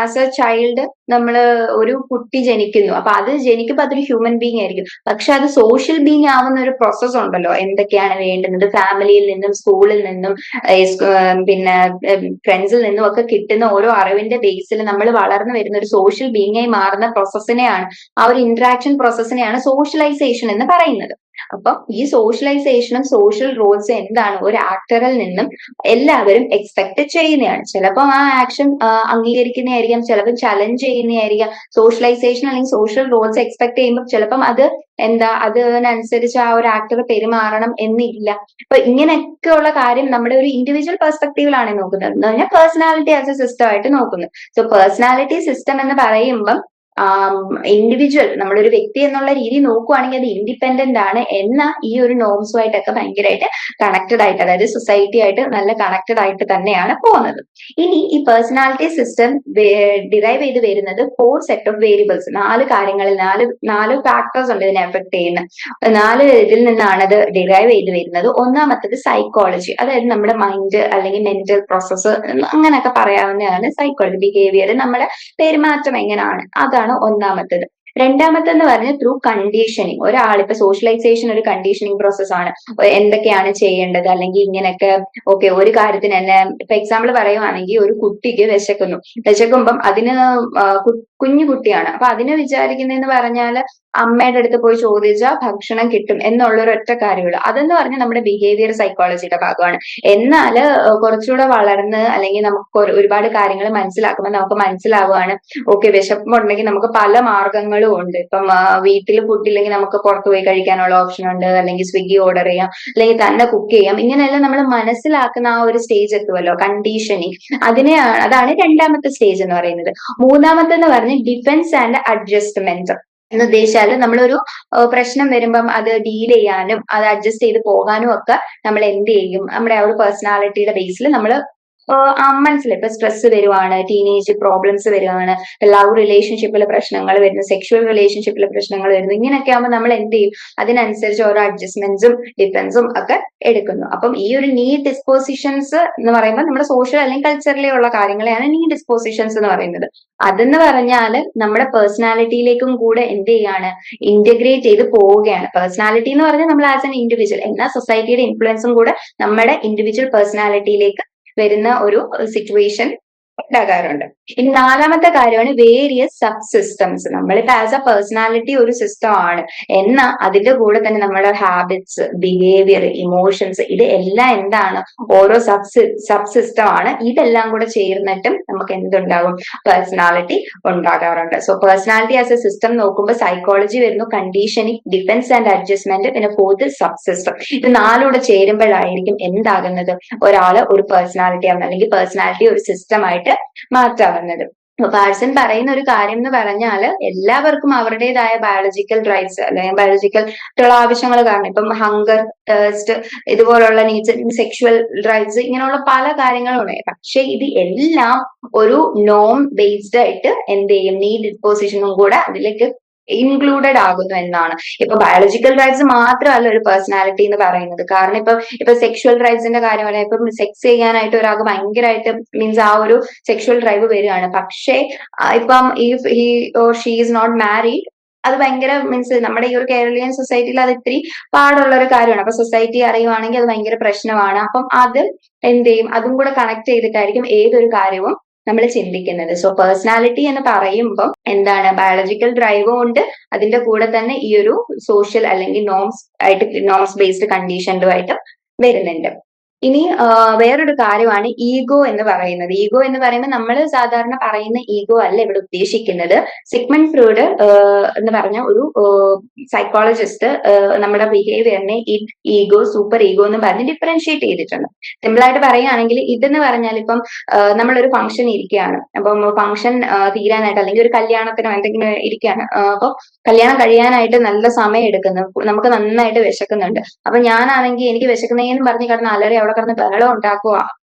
S1: ആസ് എ ചൈൽഡ് നമ്മൾ ഒരു കുട്ടി ജനിക്കുന്നു, അപ്പൊ അത് ജനിക്കുമ്പോൾ അതൊരു ഹ്യൂമൻ ബീങ് ആയിരിക്കും. പക്ഷെ അത് സോഷ്യൽ ബീങ് ആവുന്ന ഒരു പ്രോസസ് ഉണ്ടല്ലോ, എന്തൊക്കെയാണ് വേണ്ടുന്നത്, ഫാമിലിയിൽ നിന്നും സ്കൂളിൽ നിന്നും പിന്നെ ഫ്രണ്ട്സിൽ നിന്നും ഒക്കെ കിട്ടുന്ന ഓരോ അറിവിന്റെ ബേസിൽ നമ്മൾ വളർന്നു വരുന്ന ഒരു സോഷ്യൽ ബീങ് ആയി മാറുന്ന പ്രോസസ്സിനെയാണ്, ആ ഒരു ഇന്ററാക്ഷൻ പ്രോസസ്സിനെയാണ് സോഷ്യലൈസേഷൻ എന്ന് പറയുന്നത്. അപ്പം ഈ സോഷ്യലൈസേഷനും സോഷ്യൽ റോൾസും എന്താണ്, ഒരു ആക്ടറിൽ നിന്നും എല്ലാവരും എക്സ്പെക്ട് ചെയ്യുന്നതാണ്. ചിലപ്പോൾ ആ ആക്ഷൻ അംഗീകരിക്കുന്നതായിരിക്കാം, ചിലപ്പോൾ ചലഞ്ച് ചെയ്യുന്നതായിരിക്കാം. സോഷ്യലൈസേഷൻ അല്ലെങ്കിൽ സോഷ്യൽ റോൾസ് എക്സ്പെക്ട് ചെയ്യുമ്പോൾ ചിലപ്പം അത് അതിനനുസരിച്ച് ആ ഒരു ആക്ടർ പെരുമാറണം എന്നില്ല. അപ്പൊ ഇങ്ങനെയൊക്കെയുള്ള കാര്യം നമ്മുടെ ഒരു ഇൻഡിവിജ്വൽ പെർസ്പെക്ടീവിലാണ് നോക്കുന്നത്, എന്ന് പറഞ്ഞാൽ പേഴ്സണാലിറ്റി ആസ് എ സിസ്റ്റം ആയിട്ട് നോക്കുന്നത്. സോ പേഴ്സണാലിറ്റി സിസ്റ്റം എന്ന് പറയുമ്പം ഇൻഡിവിജ്വൽ നമ്മളൊരു വ്യക്തി എന്നുള്ള രീതി നോക്കുവാണെങ്കിൽ അത് ഇൻഡിപെൻഡന്റ് ആണ് എന്ന ഈ ഒരു നോംസുമായിട്ടൊക്കെ ഭയങ്കരമായിട്ട് കണക്റ്റഡ് ആയിട്ട്, അതായത് സൊസൈറ്റി ആയിട്ട് നല്ല കണക്റ്റഡ് ആയിട്ട് തന്നെയാണ് പോകുന്നത്. ഇനി ഈ പേഴ്സണാലിറ്റി സിസ്റ്റം ഡിറൈവ് ചെയ്ത് വരുന്നത് 4 സെറ്റ് ഓഫ് വേരിയബിൾസ്, 4 കാര്യങ്ങളിൽ, നാല് ഫാക്ടേഴ്സ് ഉണ്ട് ഇതിനെ എഫക്ട് ചെയ്യുന്ന. 4 ഇതിൽ നിന്നാണ് ഇത് ഡിറൈവ് ചെയ്ത് വരുന്നത്. ഒന്നാമത്തത് സൈക്കോളജി, അതായത് നമ്മുടെ മൈൻഡ് അല്ലെങ്കിൽ മെന്റൽ പ്രോസസ്സ് അങ്ങനെയൊക്കെ പറയാവുന്നതാണ് സൈക്കോളജി. ബിഹേവിയർ, നമ്മുടെ പെരുമാറ്റം എങ്ങനെയാണ്, അതാണ് ഒന്നാമത്തത്. രണ്ടാമത്തെന്ന് പറഞ്ഞാൽ ത്രൂ കണ്ടീഷനിങ്. ഒരാളിപ്പോ സോഷ്യലൈസേഷൻ ഒരു കണ്ടീഷനിങ് പ്രോസസ് ആണ്, എന്തൊക്കെയാണ് ചെയ്യേണ്ടത് അല്ലെങ്കിൽ ഇങ്ങനെയൊക്കെ. ഓക്കെ, ഒരു കാര്യത്തിന് തന്നെ ഇപ്പൊ എക്സാമ്പിൾ പറയുവാണെങ്കിൽ ഒരു കുട്ടിക്ക് വിശക്കുമ്പം അതിന് കുഞ്ഞു കുട്ടിയാണ്, അപ്പൊ അതിന് വിചാരിക്കുന്നതെന്ന് പറഞ്ഞാൽ അമ്മയുടെ അടുത്ത് പോയി ചോദിച്ചാൽ ഭക്ഷണം കിട്ടും എന്നുള്ളൊരു ഒറ്റ കാര്യമുള്ളൂ. അതെന്ന് പറഞ്ഞാൽ നമ്മുടെ ബിഹേവിയർ സൈക്കോളജിയുടെ ഭാഗമാണ്. എന്നാൽ കുറച്ചുകൂടെ വളർന്ന് അല്ലെങ്കിൽ നമുക്ക് ഒരുപാട് കാര്യങ്ങൾ മനസ്സിലാക്കുമ്പോൾ നമുക്ക് മനസ്സിലാവുകയാണ്, ഓക്കെ വിശപ്പുണ്ടെങ്കിൽ നമുക്ക് പല മാർഗങ്ങളും ഉണ്ട്. ഇപ്പം വീട്ടിൽ ഫുഡ് ഇല്ലെങ്കിൽ നമുക്ക് പുറത്തു പോയി കഴിക്കാനുള്ള ഓപ്ഷൻ ഉണ്ട്, അല്ലെങ്കിൽ സ്വിഗ്ഗി ഓർഡർ ചെയ്യാം, അല്ലെങ്കിൽ തന്നെ കുക്ക് ചെയ്യാം. ഇങ്ങനെയെല്ലാം നമ്മൾ മനസ്സിലാക്കുന്ന ആ ഒരു സ്റ്റേജ് എത്തുമല്ലോ, കണ്ടീഷനിങ്. അതാണ് രണ്ടാമത്തെ സ്റ്റേജ് എന്ന് പറയുന്നത്. മൂന്നാമത്തെ എന്ന് പറഞ്ഞാൽ ഡിഫൻസ് ആൻഡ് അഡ്ജസ്റ്റ്മെന്റ് എന്ന് ഉദ്ദേശിച്ചാൽ നമ്മളൊരു പ്രശ്നം വരുമ്പം അത് ഡീൽ ചെയ്യാനും അത് അഡ്ജസ്റ്റ് ചെയ്ത് പോകാനും ഒക്കെ നമ്മൾ എന്ത് ചെയ്യും, നമ്മുടെ ആ ഒരു പേഴ്സണാലിറ്റിയുടെ ബേസിൽ നമ്മൾ മനസ്സിലായി. ഇപ്പൊ സ്ട്രെസ് വരുവാണ്, ടീനേജ് പ്രോബ്ലംസ് വരുവാണ്, ലവ് റിലേഷൻഷിപ്പിലെ പ്രശ്നങ്ങൾ വരുന്നു, സെക്ഷുവൽ റിലേഷൻഷിപ്പിലെ പ്രശ്നങ്ങൾ വരുന്നു. ഇങ്ങനെയൊക്കെ ആകുമ്പോൾ നമ്മൾ എന്ത് ചെയ്യും? അതിനനുസരിച്ച് ഓരോ അഡ്ജസ്റ്റ്മെന്റ്സും ഡിഫൻസും ഒക്കെ എടുക്കുന്നു. അപ്പം ഈ ഒരു നീ ഡിസ്പോസിഷൻസ് എന്ന് പറയുമ്പോൾ നമ്മുടെ സോഷ്യൽ അല്ലെങ്കിൽ കൾച്ചറിലെ ഉള്ള കാര്യങ്ങളെയാണ് നീ ഡിസ്പോസിഷൻസ് എന്ന് പറയുന്നത്. അതെന്ന് പറഞ്ഞാൽ നമ്മുടെ പേഴ്സണാലിറ്റിയിലേക്കും കൂടെ എന്ത് ചെയ്യാണ്? ഇന്റഗ്രേറ്റ് ചെയ്ത് പോവുകയാണ്. പേഴ്സണാലിറ്റി എന്ന് പറഞ്ഞാൽ നമ്മൾ ആസ് എൻ ഇൻഡിവിജ്വൽ, എന്നാൽ സൊസൈറ്റിയുടെ ഇൻഫ്ലുവൻസും കൂടെ നമ്മുടെ ഇൻഡിവിജ്വൽ പേഴ്സണാലിറ്റിയിലേക്ക് വരുന്ന ഒരു സിറ്റുവേഷൻ ഉണ്ടാകാറുണ്ട്. ഇനി നാലാമത്തെ കാര്യമാണ് വേരിയസ് സബ് സിസ്റ്റംസ്. നമ്മളിപ്പോ ആസ് എ പേഴ്സണാലിറ്റി ഒരു സിസ്റ്റം ആണ്, എന്നാൽ അതിന്റെ കൂടെ തന്നെ നമ്മുടെ ഹാബിറ്റ്സ്, ബിഹേവിയർ, ഇമോഷൻസ്, ഇത് എല്ലാം എന്താണ്? ഓരോ സബ് സിസ്റ്റം ആണ്. ഇതെല്ലാം കൂടെ ചേർന്നിട്ടും നമുക്ക് എന്തുണ്ടാകും? പേഴ്സണാലിറ്റി ഉണ്ടാകാറുണ്ട്. So personality as A system നോക്കുമ്പോൾ സൈക്കോളജി വരുന്നു, കണ്ടീഷനിങ്, ഡിഫൻസ് ആൻഡ് അഡ്ജസ്റ്റ്മെന്റ്, പിന്നെ ഫോർത്ത് സബ് സിസ്റ്റം. ഇത് നാലൂടെ ചേരുമ്പോഴായിരിക്കും എന്താകുന്നത്? ഒരാള് ഒരു പേഴ്സണാലിറ്റി ആവുന്നത്, അല്ലെങ്കിൽ പേഴ്സണാലിറ്റി ഒരു സിസ്റ്റം ആയിട്ട് മാറ്റാവുന്നത്. പാഴ്സൺ പറയുന്ന ഒരു കാര്യം എന്ന് പറഞ്ഞാൽ എല്ലാവർക്കും അവരുടേതായ ബയോളജിക്കൽ ഡ്രൈവ്സ് അല്ലെങ്കിൽ ബയോളജിക്കൽ ആവശ്യങ്ങൾ കാരണം, ഇപ്പം ഹങ്കർ, തേഴ്സ്റ്റ്, ഇതുപോലുള്ള നീഡ്സ്, സെക്ഷുവൽ ഡ്രൈവ്സ്, ഇങ്ങനെയുള്ള പല കാര്യങ്ങളും ഉണ്ട്. പക്ഷെ ഇത് എല്ലാം ഒരു നോം ബേസ്ഡ് ആയിട്ട് എന്ത് ചെയ്യും? നീഡ് ഡിസ്പോസിഷനും കൂടെ അതിലേക്ക് ഇൻക്ലൂഡഡ് ആകുന്നു എന്നാണ്. ഇപ്പൊ ബയോളജിക്കൽ ഡ്രൈവ്സ് മാത്രമല്ല ഒരു പേഴ്സണാലിറ്റി എന്ന് പറയുന്നത്. കാരണം ഇപ്പൊ സെക്ഷുവൽ ഡ്രൈവ്സിന്റെ കാര്യം പറയാം, ഇപ്പം സെക്സ് ചെയ്യാനായിട്ട് ഒരാൾക്ക് ഭയങ്കരമായിട്ട് മീൻസ് ആ ഒരു സെക്ഷുവൽ ഡ്രൈവ് വരികയാണ്. പക്ഷേ ഇപ്പം if he or she is not married, അത് ഭയങ്കര മീൻസ് നമ്മുടെ ഈ ഒരു കേരളീയൻ സൊസൈറ്റിയിൽ അത് ഇത്തിരി പാടുള്ള ഒരു കാര്യമാണ്. അപ്പൊ സൊസൈറ്റി അറിയുവാണെങ്കിൽ അത് ഭയങ്കര പ്രശ്നമാണ്. അപ്പം അത് എന്ത് ചെയ്യും? അതും കൂടെ കണക്ട് ചെയ്തിട്ടായിരിക്കും ഏതൊരു കാര്യവും നമ്മൾ ചിന്തിക്കുന്നത്. സോ പേഴ്സണാലിറ്റി എന്ന് പറയുമ്പോൾ എന്താണ്? ബയോളജിക്കൽ ഡ്രൈവും ഉണ്ട്, അതിന്റെ കൂടെ തന്നെ ഈ ഒരു സോഷ്യൽ അല്ലെങ്കിൽ നോംസ് ബേസ്ഡ് കണ്ടീഷനുമായിട്ട് വരുന്നുണ്ട്. ഇനി വേറൊരു കാര്യമാണ് ഈഗോ എന്ന് പറയുന്നത്. ഈഗോ എന്ന് പറയുമ്പോൾ നമ്മൾ സാധാരണ പറയുന്ന ഈഗോ അല്ല ഇവിടെ ഉദ്ദേശിക്കുന്നത്. സിഗ്മണ്ട് ഫ്രോയിഡ് എന്ന് പറഞ്ഞ ഒരു സൈക്കോളജിസ്റ്റ് നമ്മുടെ ബിഹേവിയറിനെ ഈഗോ, സൂപ്പർ ഈഗോ എന്ന് പറഞ്ഞ് ഡിഫറൻഷിയേറ്റ് ചെയ്തിട്ടുണ്ട്. സിമ്പിൾ ആയിട്ട് പറയുകയാണെങ്കിൽ ഇതെന്ന് പറഞ്ഞാൽ ഇപ്പം നമ്മളൊരു ഫംഗ്ഷൻ ഇരിക്കുകയാണ്. അപ്പം ഫംഗ്ഷൻ തീരാനായിട്ട് അല്ലെങ്കിൽ ഒരു കല്യാണത്തിനോ എന്തെങ്കിലും ഇരിക്കുകയാണ്. അപ്പൊ കല്യാണം കഴിയാനായിട്ട് നല്ല സമയം എടുക്കുന്നു, നമുക്ക് നന്നായിട്ട് വിശക്കുന്നുണ്ട്. അപ്പൊ ഞാനാണെങ്കിൽ എനിക്ക് വിശക്കുന്നതെന്ന് പറഞ്ഞ് കിടന്ന് അലറി അവിടെ കിടന്ന് ബഹളം ഉണ്ടാക്കുക.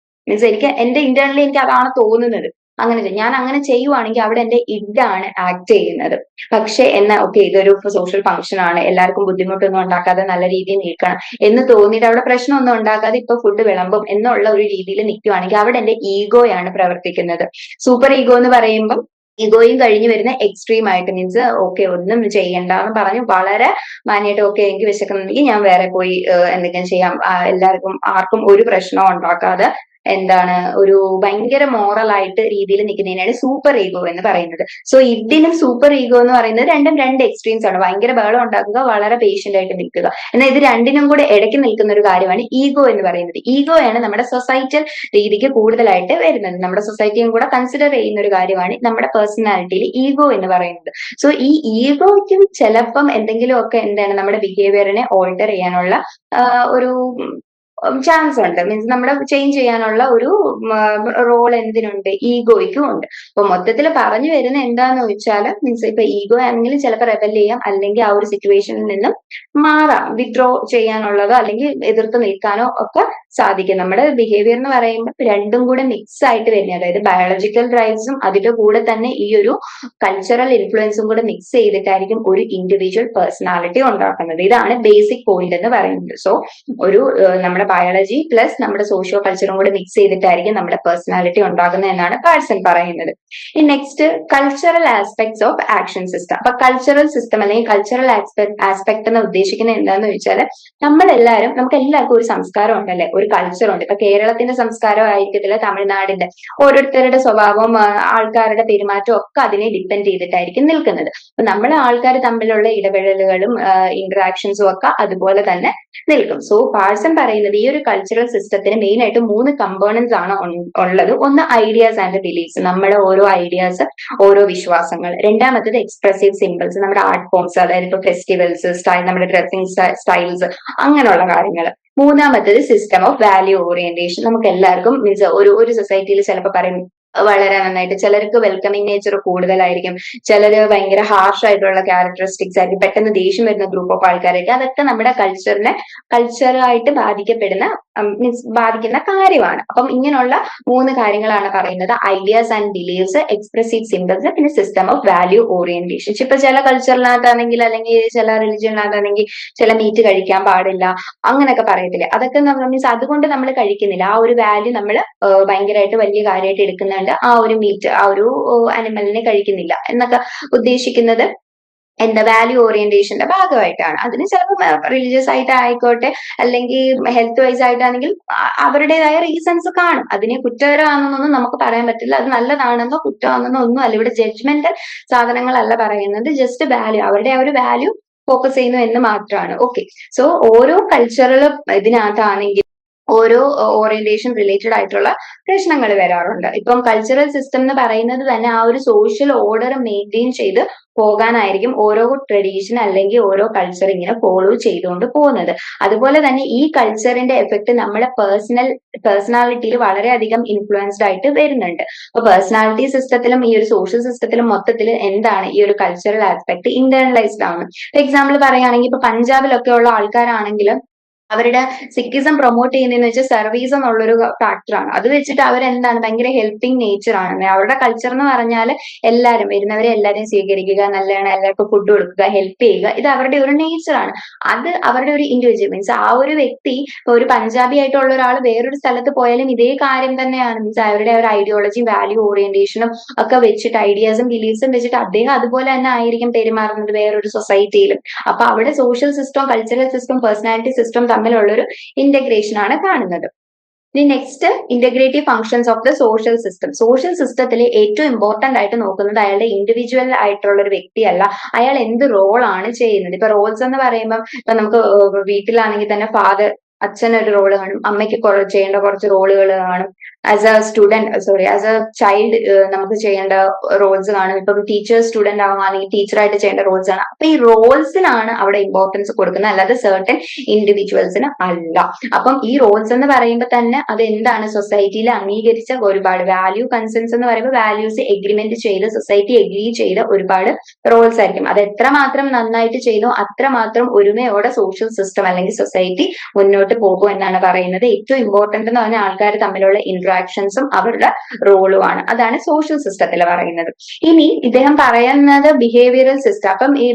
S1: മീൻസ് എന്റെ ഇന്റേണലി എനിക്ക് അതാണ് തോന്നുന്നത്. അങ്ങനെ ഞാൻ അങ്ങനെ ചെയ്യുവാണെങ്കിൽ അവിടെ എന്റെ ഇഡാണ് ആക്ട് ചെയ്യുന്നത്. പക്ഷെ ഓക്കെ, ഇതൊരു സോഷ്യൽ ഫംഗ്ഷൻ ആണ്, എല്ലാവർക്കും ബുദ്ധിമുട്ടൊന്നും ഉണ്ടാക്കാതെ നല്ല രീതിയിൽ നിൽക്കണം എന്ന് തോന്നിയിട്ട് അവിടെ പ്രശ്നമൊന്നും ഉണ്ടാക്കാതെ ഇപ്പൊ ഫുഡ് വിളമ്പും എന്നുള്ള ഒരു രീതിയിൽ നിൽക്കുവാണെങ്കിൽ അവിടെ എന്റെ ഈഗോയാണ് പ്രവർത്തിക്കുന്നത്. സൂപ്പർ ഈഗോ എന്ന് പറയുമ്പോൾ ഈഗോയും കഴിഞ്ഞു വരുന്ന എക്സ്ട്രീം ആയിട്ട് മീൻസ് ഓക്കെ ഒന്നും ചെയ്യണ്ട എന്ന് പറഞ്ഞു വളരെ മാന്യമായിട്ട് ഓക്കെ എനിക്ക് വിശക്കുന്നുണ്ടെങ്കിൽ ഞാൻ വേറെ പോയി എന്തെങ്കിലും ചെയ്യാം, എല്ലാവർക്കും ആർക്കും ഒരു പ്രശ്നവും ഉണ്ടാക്കാതെ എന്താണ് ഒരു ഭയങ്കര മോറൽ ആയിട്ട് രീതിയിൽ നിൽക്കുന്നതിനാണ് സൂപ്പർ ഈഗോ എന്ന് പറയുന്നത്. സോ ഇതിനും സൂപ്പർ ഈഗോ എന്ന് പറയുന്നത് രണ്ടും രണ്ട് എക്സ്ട്രീംസ് ആണ്. ഭയങ്കര ബഹളം ഉണ്ടാക്കുക, വളരെ പേഷ്യന്റ് ആയിട്ട് നിൽക്കുക. എന്നാൽ ഇത് രണ്ടിനും കൂടെ ഇടയ്ക്ക് നിൽക്കുന്ന ഒരു കാര്യമാണ് ഈഗോ എന്ന് പറയുന്നത്. ഈഗോയാണ് നമ്മുടെ സൊസൈറ്റൽ രീതിക്ക് കൂടുതലായിട്ട് വരുന്നത്. നമ്മുടെ സൊസൈറ്റിയും കൂടെ കൺസിഡർ ചെയ്യുന്ന ഒരു കാര്യമാണ് നമ്മുടെ പേഴ്സണാലിറ്റിയിൽ ഈഗോ എന്ന് പറയുന്നത്. സോ ഈ ഈഗോയ്ക്കും ചിലപ്പം എന്തെങ്കിലുമൊക്കെ എന്താണ് നമ്മുടെ ബിഹേവിയറിനെ ഓൾട്ടർ ചെയ്യാനുള്ള ഒരു ചാൻസ് ഉണ്ട്. മീൻസ് നമ്മുടെ ചേഞ്ച് ചെയ്യാനുള്ള ഒരു റോൾ എന്തിനുണ്ട്? ഈഗോയ്ക്കും ഉണ്ട്. അപ്പൊ മൊത്തത്തിൽ പറഞ്ഞു വരുന്ന എന്താന്ന് ചോദിച്ചാൽ മീൻസ് ഇപ്പൊ ഈഗോ ആണെങ്കിൽ ചിലപ്പോൾ റെബൽ ചെയ്യാം, അല്ലെങ്കിൽ ആ ഒരു സിറ്റുവേഷനിൽ നിന്നും മാറാം, വിത്ഡ്രോ ചെയ്യാനുള്ളതോ അല്ലെങ്കിൽ എതിർത്ത് നിൽക്കാനോ ഒക്കെ സാധിക്കും. നമ്മുടെ ബിഹേവിയർ എന്ന് പറയുമ്പോൾ രണ്ടും കൂടെ മിക്സ് ആയിട്ട് വരുന്നത്, അതായത് ബയോളജിക്കൽ ഡ്രൈവ്സും അതിന്റെ കൂടെ തന്നെ ഈ ഒരു കൾച്ചറൽ ഇൻഫ്ലുവൻസും കൂടെ മിക്സ് ചെയ്തിട്ടായിരിക്കും ഒരു ഇൻഡിവിജ്വൽ പേഴ്സണാലിറ്റി ഉണ്ടാക്കുന്നത്. ഇതാണ് ബേസിക് പോയിന്റ് എന്ന് പറയുന്നത്. സോ ഒരു നമ്മുടെ ബയോളജി പ്ലസ് നമ്മുടെ സോഷ്യോ കൾച്ചറും കൂടെ മിക്സ് ചെയ്തിട്ടായിരിക്കും നമ്മുടെ പേഴ്സണാലിറ്റി ഉണ്ടാകുന്നത് എന്നാണ് പാഴ്സൺ പറയുന്നത്. ഈ next cultural aspects of action system. അപ്പൊ കൾച്ചറൽ സിസ്റ്റം അല്ലെങ്കിൽ കൾച്ചറൽ ആസ്പെക്ട് എന്ന് ഉദ്ദേശിക്കുന്നത് എന്താന്ന് ചോദിച്ചാൽ നമുക്ക് എല്ലാവർക്കും ഒരു സംസ്കാരം ഉണ്ടല്ലേ, ഒരു കൾച്ചർ ഉണ്ട്. ഇപ്പൊ കേരളത്തിന്റെ സംസ്കാരം ആയിരിക്കത്തില്ല തമിഴ്നാടിന്റെ. ഓരോരുത്തരുടെ സ്വഭാവവും ആൾക്കാരുടെ പെരുമാറ്റവും ഒക്കെ അതിനെ ഡിപ്പെൻഡ് ചെയ്തിട്ടായിരിക്കും നിൽക്കുന്നത്. അപ്പൊ നമ്മളെ ആൾക്കാർ തമ്മിലുള്ള ഇടപെടലുകളും ഇന്ററാക്ഷൻസും ഒക്കെ അതുപോലെ തന്നെ നിൽക്കും. സോ പാഴ്സൺ പറയുന്നത് ഈ ഒരു കൾച്ചറൽ സിസ്റ്റത്തിന് മെയിൻ ആയിട്ട് 3 കമ്പോണൻസ് ആണ് ഉള്ളത്. ഒന്ന് ഐഡിയാസ് ആൻഡ് ബിലീഫ്സ്, നമ്മുടെ ഓരോ ഐഡിയാസ്, ഓരോ വിശ്വാസങ്ങൾ. രണ്ടാമത്തത് എക്സ്പ്രസീവ് സിമ്പിൾസ്, നമ്മുടെ ആർട്ട് ഫോംസ്, അതായത് ഇപ്പൊ ഫെസ്റ്റിവൽസ്, നമ്മുടെ ഡ്രസ്സിംഗ് സ്റ്റൈൽസ്, അങ്ങനെയുള്ള കാര്യങ്ങൾ. മൂന്നാമത്തത് സിസ്റ്റം ഓഫ് വാല്യൂ ഓറിയന്റേഷൻ. നമുക്ക് എല്ലാവർക്കും മീൻസ് ഒരു സൊസൈറ്റിയിൽ ചിലപ്പോൾ പറയും വളരെ നന്നായിട്ട്. ചിലർക്ക് വെൽക്കമിങ് നേച്ചർ കൂടുതലായിരിക്കും. ചിലര് ഭയങ്കര ഹാർഷ് ആയിട്ടുള്ള ക്യാരക്ടറിസ്റ്റിക്സ് ആയിരിക്കും. പെട്ടെന്ന് ദേഷ്യം വരുന്ന ഗ്രൂപ്പ് ഓഫ് ആൾക്കാരായിരിക്കും. അതൊക്കെ നമ്മുടെ കൾച്ചറായിട്ട് മീൻസ് ബാധിക്കുന്ന കാര്യമാണ്. അപ്പം ഇങ്ങനെയുള്ള 3 കാര്യങ്ങളാണ് പറയുന്നത്. Ideas and beliefs, expressive symbols, പിന്നെ സിസ്റ്റം ഓഫ് വാല്യൂ ഓറിയന്റേഷൻ. ഇപ്പൊ ചില കൾച്ചറിനകത്താണെങ്കിൽ അല്ലെങ്കിൽ ചില റിലിജിയനിനകത്താണെങ്കിൽ ചില മീറ്റ് കഴിക്കാൻ പാടില്ല, അങ്ങനെയൊക്കെ പറയത്തില്ലേ. അതൊക്കെ മീൻസ് അതുകൊണ്ട് നമ്മൾ കഴിക്കുന്നില്ല. ആ ഒരു വാല്യൂ നമ്മൾ ഭയങ്കരമായിട്ട് വലിയ കാര്യമായിട്ട് എടുക്കുന്നുണ്ട്. ആ ഒരു മീറ്റ്, ആ ഒരു അനിമലിനെ കഴിക്കുന്നില്ല എന്നൊക്കെ ഉദ്ദേശിക്കുന്നത് എന്താ വാല്യൂ ഓറിയന്റേഷന്റെ ഭാഗമായിട്ടാണ്. അതിന് ചിലപ്പോൾ റിലീജിയസ് ആയിട്ട് ആയിക്കോട്ടെ, അല്ലെങ്കിൽ ഹെൽത്ത് വൈസ് ആയിട്ടാണെങ്കിൽ അവരുടേതായ റീസൺസ് കാണും. അതിനെ കുറ്റകരമാണെന്നൊന്നും നമുക്ക് പറയാൻ പറ്റില്ല. അത് നല്ലതാണെന്നോ കുറ്റമാണെന്നോ ഒന്നും അല്ല. ഇവിടെ ജഡ്ജ്മെന്റൽ സാധനങ്ങളല്ല പറയുന്നത്. ജസ്റ്റ് വാല്യൂ, അവരുടെ ആ ഒരു വാല്യൂ ഫോക്കസ് ചെയ്യുന്നു എന്ന് മാത്രമാണ്. ഓക്കെ, സോ ഓരോ കൾച്ചറൽ ഇതിനകത്താണെങ്കിൽ ഓരോ ഓറിയന്റേഷൻ റിലേറ്റഡ് ആയിട്ടുള്ള പ്രശ്നങ്ങൾ വരാറുണ്ട്. ഇപ്പം കൾച്ചറൽ സിസ്റ്റം എന്ന് പറയുന്നത് തന്നെ ആ ഒരു സോഷ്യൽ ഓർഡർ മെയിൻറ്റെയിൻ ചെയ്ത് പോകാനായിരിക്കും ഓരോ ട്രഡീഷൻ അല്ലെങ്കിൽ ഓരോ കൾച്ചർ ഇങ്ങനെ ഫോളോ ചെയ്തുകൊണ്ട് പോകുന്നത്. അതുപോലെ തന്നെ ഈ കൾച്ചറിന്റെ എഫക്ട് നമ്മുടെ പേഴ്സണാലിറ്റിയിൽ വളരെയധികം ഇൻഫ്ലുവൻസ്ഡ് ആയിട്ട് വരുന്നുണ്ട്. അപ്പൊ പേഴ്സണാലിറ്റി സിസ്റ്റത്തിലും ഈ ഒരു സോഷ്യൽ സിസ്റ്റത്തിലും മൊത്തത്തിൽ എന്താണ് ഈ ഒരു കൾച്ചറൽ ആസ്പെക്ട് ഇന്റേണലൈസ്ഡ് ആണ്. ഫോർ എക്സാമ്പിൾ പറയുകയാണെങ്കിൽ ഇപ്പൊ പഞ്ചാബിലൊക്കെ ഉള്ള ആൾക്കാരാണെങ്കിൽ അവരുടെ സിക്കിസം പ്രൊമോട്ട് ചെയ്യുന്നതെന്ന് വെച്ചാൽ സർവീസ് എന്നുള്ളൊരു ഫാക്ടറാണ്. അത് വെച്ചിട്ട് അവരെന്താണ് ഭയങ്കര ഹെൽപ്പിംഗ് നേച്ചർ ആണ്. അവരുടെ കൾച്ചർ എന്ന് പറഞ്ഞാൽ എല്ലാവരും വരുന്നവരെ എല്ലാവരെയും സ്വീകരിക്കുക, നല്ലതാണ് എല്ലാവർക്കും ഫുഡ് കൊടുക്കുക, ഹെൽപ്പ് ചെയ്യുക, ഇത് അവരുടെ ഒരു നേച്ചറാണ്. അത് അവരുടെ ഒരു ഇൻഡിവിജ്വൽ മീൻസ് ആ ഒരു വ്യക്തി ഒരു പഞ്ചാബി ആയിട്ടുള്ള ഒരാൾ വേറൊരു സ്ഥലത്ത് പോയാലും ഇതേ കാര്യം തന്നെയാണ്. മീൻസ് അവരുടെ ഒരു ഐഡിയോളജിയും വാല്യൂ ഓറിയന്റേഷനും ഒക്കെ വെച്ചിട്ട് ഐഡിയാസും ബിലീഫ്സും വെച്ചിട്ട് അദ്ദേഹം അതുപോലെ തന്നെ ആയിരിക്കും പെരുമാറുന്നത് വേറൊരു സൊസൈറ്റിയിലും. അപ്പൊ അവിടെ social system, cultural system, personality system തമ്മിലുള്ളൊരു ഇന്റഗ്രേഷൻ ആണ് കാണുന്നത്. ഇനി next, integrative functions of the social system. Social സിസ്റ്റത്തിൽ ഏറ്റവും ഇമ്പോർട്ടന്റ് ആയിട്ട് നോക്കുന്നത് അയാളുടെ ഇൻഡിവിജ്വൽ ആയിട്ടുള്ള ഒരു വ്യക്തിയല്ല, അയാൾ എന്ത് റോൾ ആണ് ചെയ്യുന്നത്. ഇപ്പൊ റോൾസ് എന്ന് പറയുമ്പോൾ ഇപ്പൊ നമുക്ക് വീട്ടിലാണെങ്കിൽ തന്നെ അച്ഛനൊരു റോള് കാണും, അമ്മയ്ക്ക് ചെയ്യേണ്ട കുറച്ച് റോളുകൾ കാണും. As A student as A child നമുക്ക് ചെയ്യേണ്ട റോൾസ് കാണും. ഇപ്പം ടീച്ചർ സ്റ്റുഡന്റ് ആവുകയാണെങ്കിൽ ടീച്ചറായിട്ട് ചെയ്യേണ്ട റോൾസ് ആണ്. അപ്പൊ ഈ റോൾസിനാണ് അവിടെ ഇമ്പോർട്ടൻസ് കൊടുക്കുന്നത്, അല്ലാതെ സർട്ടൻ ഇൻഡിവിജ്വൽസിന് അല്ല. അപ്പം ഈ റോൾസ് എന്ന് പറയുമ്പോൾ തന്നെ അത് എന്താണ്, സൊസൈറ്റിയിൽ അംഗീകരിച്ച ഒരുപാട് വാല്യൂ കൺസെൻസ് എന്ന് പറയുമ്പോൾ വാല്യൂസ് എഗ്രിമെന്റ് ചെയ്ത് സൊസൈറ്റി എഗ്രി ചെയ്ത ഒരുപാട് റോൾസ് ആയിരിക്കും. അത് എത്രമാത്രം നന്നായിട്ട് ചെയ്യുന്നു അത്രമാത്രം ഒരുമയോടെ സോഷ്യൽ സിസ്റ്റം അല്ലെങ്കിൽ സൊസൈറ്റി മുന്നോട്ട് പോകും എന്നാണ് പറയുന്നത്. ഏറ്റവും ഇമ്പോർട്ടന്റ് എന്ന് പറഞ്ഞാൽ ആൾക്കാർ തമ്മിലുള്ള ഇന്ററാക്ഷൻസും അവരുടെ റോളുമാണ്. അതാണ് സോഷ്യൽ സിസ്റ്റത്തിൽ പറയുന്നത്. ഇനി ഇദ്ദേഹം പറയുന്നത് ബിഹേവിയറൽ സിസ്റ്റം. അപ്പം ഈ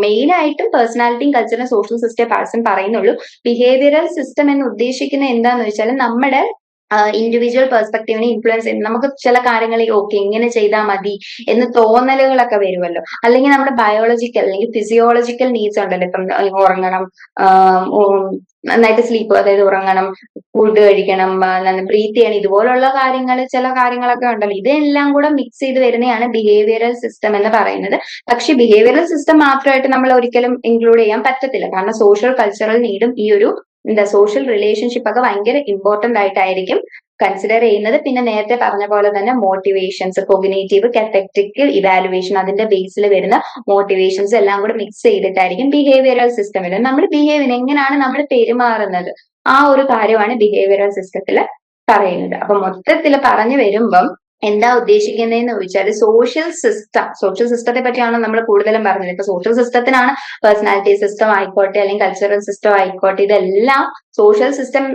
S1: മെയിൻ ആയിട്ടും പേഴ്സണാലിറ്റിയും കൾച്ചറും സോഷ്യൽ സിസ്റ്റം പാഴ്സൺ പറയുന്നുള്ളൂ. ബിഹേവിയറൽ സിസ്റ്റം എന്ന് ഉദ്ദേശിക്കുന്നത് എന്താന്ന് വെച്ചാൽ നമ്മുടെ ഇൻഡിവിജ്വൽ പെർസ്പെക്റ്റീവിനെ ഇൻഫ്ലുവൻസ് ചെയ്യുന്നത്. നമുക്ക് ചില കാര്യങ്ങൾ ഓക്കെ ഇങ്ങനെ ചെയ്താൽ മതി എന്ന് തോന്നലുകളൊക്കെ വരുമല്ലോ, അല്ലെങ്കിൽ നമ്മുടെ ബയോളജിക്കൽ അല്ലെങ്കിൽ ഫിസിയോളജിക്കൽ നീഡ്സ് ഉണ്ടല്ലോ. ഇപ്പം ഉറങ്ങണം, നന്നായിട്ട് സ്ലീപ്പ്, അതായത് ഉറങ്ങണം, ഫുഡ് കഴിക്കണം, ബ്രീത്ത് ചെയ്യണം, ഇതുപോലുള്ള ചില കാര്യങ്ങളൊക്കെ ഉണ്ടല്ലോ. ഇതെല്ലാം കൂടെ മിക്സ് ചെയ്ത് വരുന്നതാണ് ബിഹേവിയറൽ സിസ്റ്റം എന്ന് പറയുന്നത്. പക്ഷെ ബിഹേവിയറൽ സിസ്റ്റം മാത്രമായിട്ട് നമ്മൾ ഒരിക്കലും ഇൻക്ലൂഡ് ചെയ്യാൻ പറ്റത്തില്ല. കാരണം സോഷ്യൽ കൾച്ചറൽ നീഡും ഈ ഒരു സോഷ്യൽ റിലേഷൻഷിപ്പ് ഒക്കെ ഭയങ്കര ഇമ്പോർട്ടന്റ് ആയിട്ടായിരിക്കും കൺസിഡർ ചെയ്യുന്നത്. പിന്നെ നേരത്തെ പറഞ്ഞ പോലെ തന്നെ മോട്ടിവേഷൻസ്, കൊഗ്നേറ്റീവ്, കത്തറ്റിക്കൽ ഇവാലുവേഷൻ, അതിന്റെ ബേസിൽ വരുന്ന മോട്ടിവേഷൻസ് എല്ലാം കൂടെ മിക്സ് ചെയ്തിട്ടായിരിക്കും ബിഹേവിയറൽ സിസ്റ്റമിൽ നമ്മൾ എങ്ങനെയാണ് നമ്മൾ പെരുമാറുന്നത്, ആ ഒരു കാര്യമാണ് ബിഹേവിയറൽ സിസ്റ്റത്തിൽ പറയുന്നത്. അപ്പൊ മൊത്തത്തിൽ പറഞ്ഞു വരുമ്പം എന്താ ഉദ്ദേശിക്കുന്നതെന്ന് ചോദിച്ചാൽ സോഷ്യൽ സിസ്റ്റത്തെ പറ്റിയാണ് നമ്മൾ കൂടുതലും പറഞ്ഞത്. ഇപ്പൊ സോഷ്യൽ സിസ്റ്റത്തിനാണ് പേഴ്സണാലിറ്റി സിസ്റ്റം ആയിക്കോട്ടെ അല്ലെങ്കിൽ കൾച്ചറൽ സിസ്റ്റം ആയിക്കോട്ടെ, ഇതെല്ലാം സോഷ്യൽ സിസ്റ്റം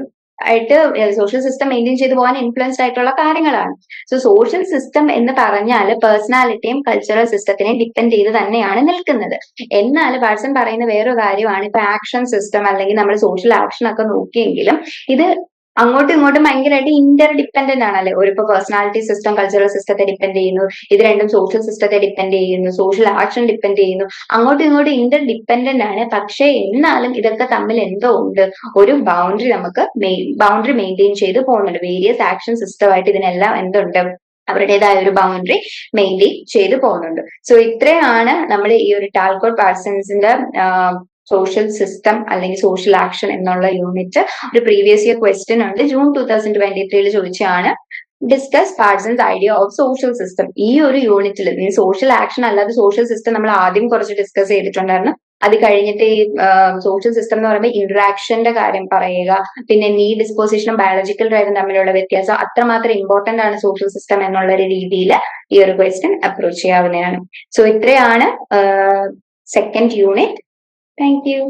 S1: മെയിൻറ്റെയിൻ ചെയ്തു പോകാൻ ഇൻഫ്ലുവൻസ്ഡ് ആയിട്ടുള്ള കാര്യങ്ങളാണ്. സോ സോഷ്യൽ സിസ്റ്റം എന്ന് പറഞ്ഞാൽ പേഴ്സണാലിറ്റിയും കൾച്ചറൽ സിസ്റ്റത്തിനെയും ഡിപ്പെൻഡ് ചെയ്ത് തന്നെയാണ് നിൽക്കുന്നത്. എന്നാൽ പാഴ്സൺ പറയുന്ന വേറൊരു കാര്യമാണ്, ഇപ്പൊ ആക്ഷൻ സിസ്റ്റം അല്ലെങ്കിൽ നമ്മൾ സോഷ്യൽ ആക്ഷൻ ഒക്കെ നോക്കിയെങ്കിലും ഇത് അങ്ങോട്ടും ഇങ്ങോട്ടും ഭയങ്കരമായിട്ട് ഇന്റർ ഡിപ്പെൻഡന്റ് ആണല്ലേ. ഒരു ഇപ്പൊ പേഴ്സണാലിറ്റി സിസ്റ്റം കൾച്ചറൽ സിസ്റ്റത്തെ ഡിപ്പെൻഡ് ചെയ്യുന്നു, ഇത് രണ്ടും സോഷ്യൽ സിസ്റ്റത്തെ ഡിപ്പെൻഡ് ചെയ്യുന്നു, സോഷ്യൽ ആക്ഷൻ ഡിപ്പെൻഡ് ചെയ്യുന്നു, അങ്ങോട്ടും ഇങ്ങോട്ടും ഇന്റർ ഡിപ്പെൻഡന്റ് ആണ്. പക്ഷേ എന്നാലും ഇതൊക്കെ തമ്മിൽ എന്തോ ഉണ്ട്, ഒരു ബൗണ്ടറി മെയിൻറ്റെയിൻ ചെയ്ത് പോകുന്നുണ്ട്. വേരിയസ് ആക്ഷൻ സിസ്റ്റമായിട്ട് ഇതിനെല്ലാം എന്തുണ്ട്, അവരുടേതായ ഒരു ബൗണ്ടറി മെയിൻറ്റെയിൻ ചെയ്ത് പോകുന്നുണ്ട്. സോ ഇത്രയാണ് നമ്മൾ ഈ ഒരു ടാൽകോട്ട് പാഴ്സൺസിന്റെ സോഷ്യൽ സിസ്റ്റം അല്ലെങ്കിൽ സോഷ്യൽ ആക്ഷൻ എന്നുള്ള യൂണിറ്റ്. ഒരു പ്രീവിയസ് ഇയർ ക്വസ്റ്റ്യൻ ഉണ്ട്, ജൂൺ 2023 ചോദിച്ചാണ്. Discuss Parsons idea of social system. ഈ ഒരു യൂണിറ്റിൽ സോഷ്യൽ ആക്ഷൻ അല്ലാതെ സോഷ്യൽ സിസ്റ്റം നമ്മൾ ആദ്യം കുറച്ച് ഡിസ്കസ് ചെയ്തിട്ടുണ്ടായിരുന്നു. അത് കഴിഞ്ഞിട്ട് ഈ സോഷ്യൽ സിസ്റ്റം എന്ന് പറയുമ്പോൾ ഇന്ററാക്ഷന്റെ കാര്യം പറയുക, പിന്നെ നീഡ് ഡിസ്പോസിഷനും ബയോളജിക്കൽ ഡ്രൈവും തമ്മിലുള്ള വ്യത്യാസം, അത്രമാത്രം ഇമ്പോർട്ടന്റ് ആണ് സോഷ്യൽ സിസ്റ്റം എന്നുള്ള ഒരു രീതിയിൽ ഈ ഒരു ക്വസ്റ്റ്യൻ അപ്രോച്ച് ചെയ്യാവുന്നതാണ്. സോ ഇത്രയാണ് സെക്കൻഡ് യൂണിറ്റ്. Thank you.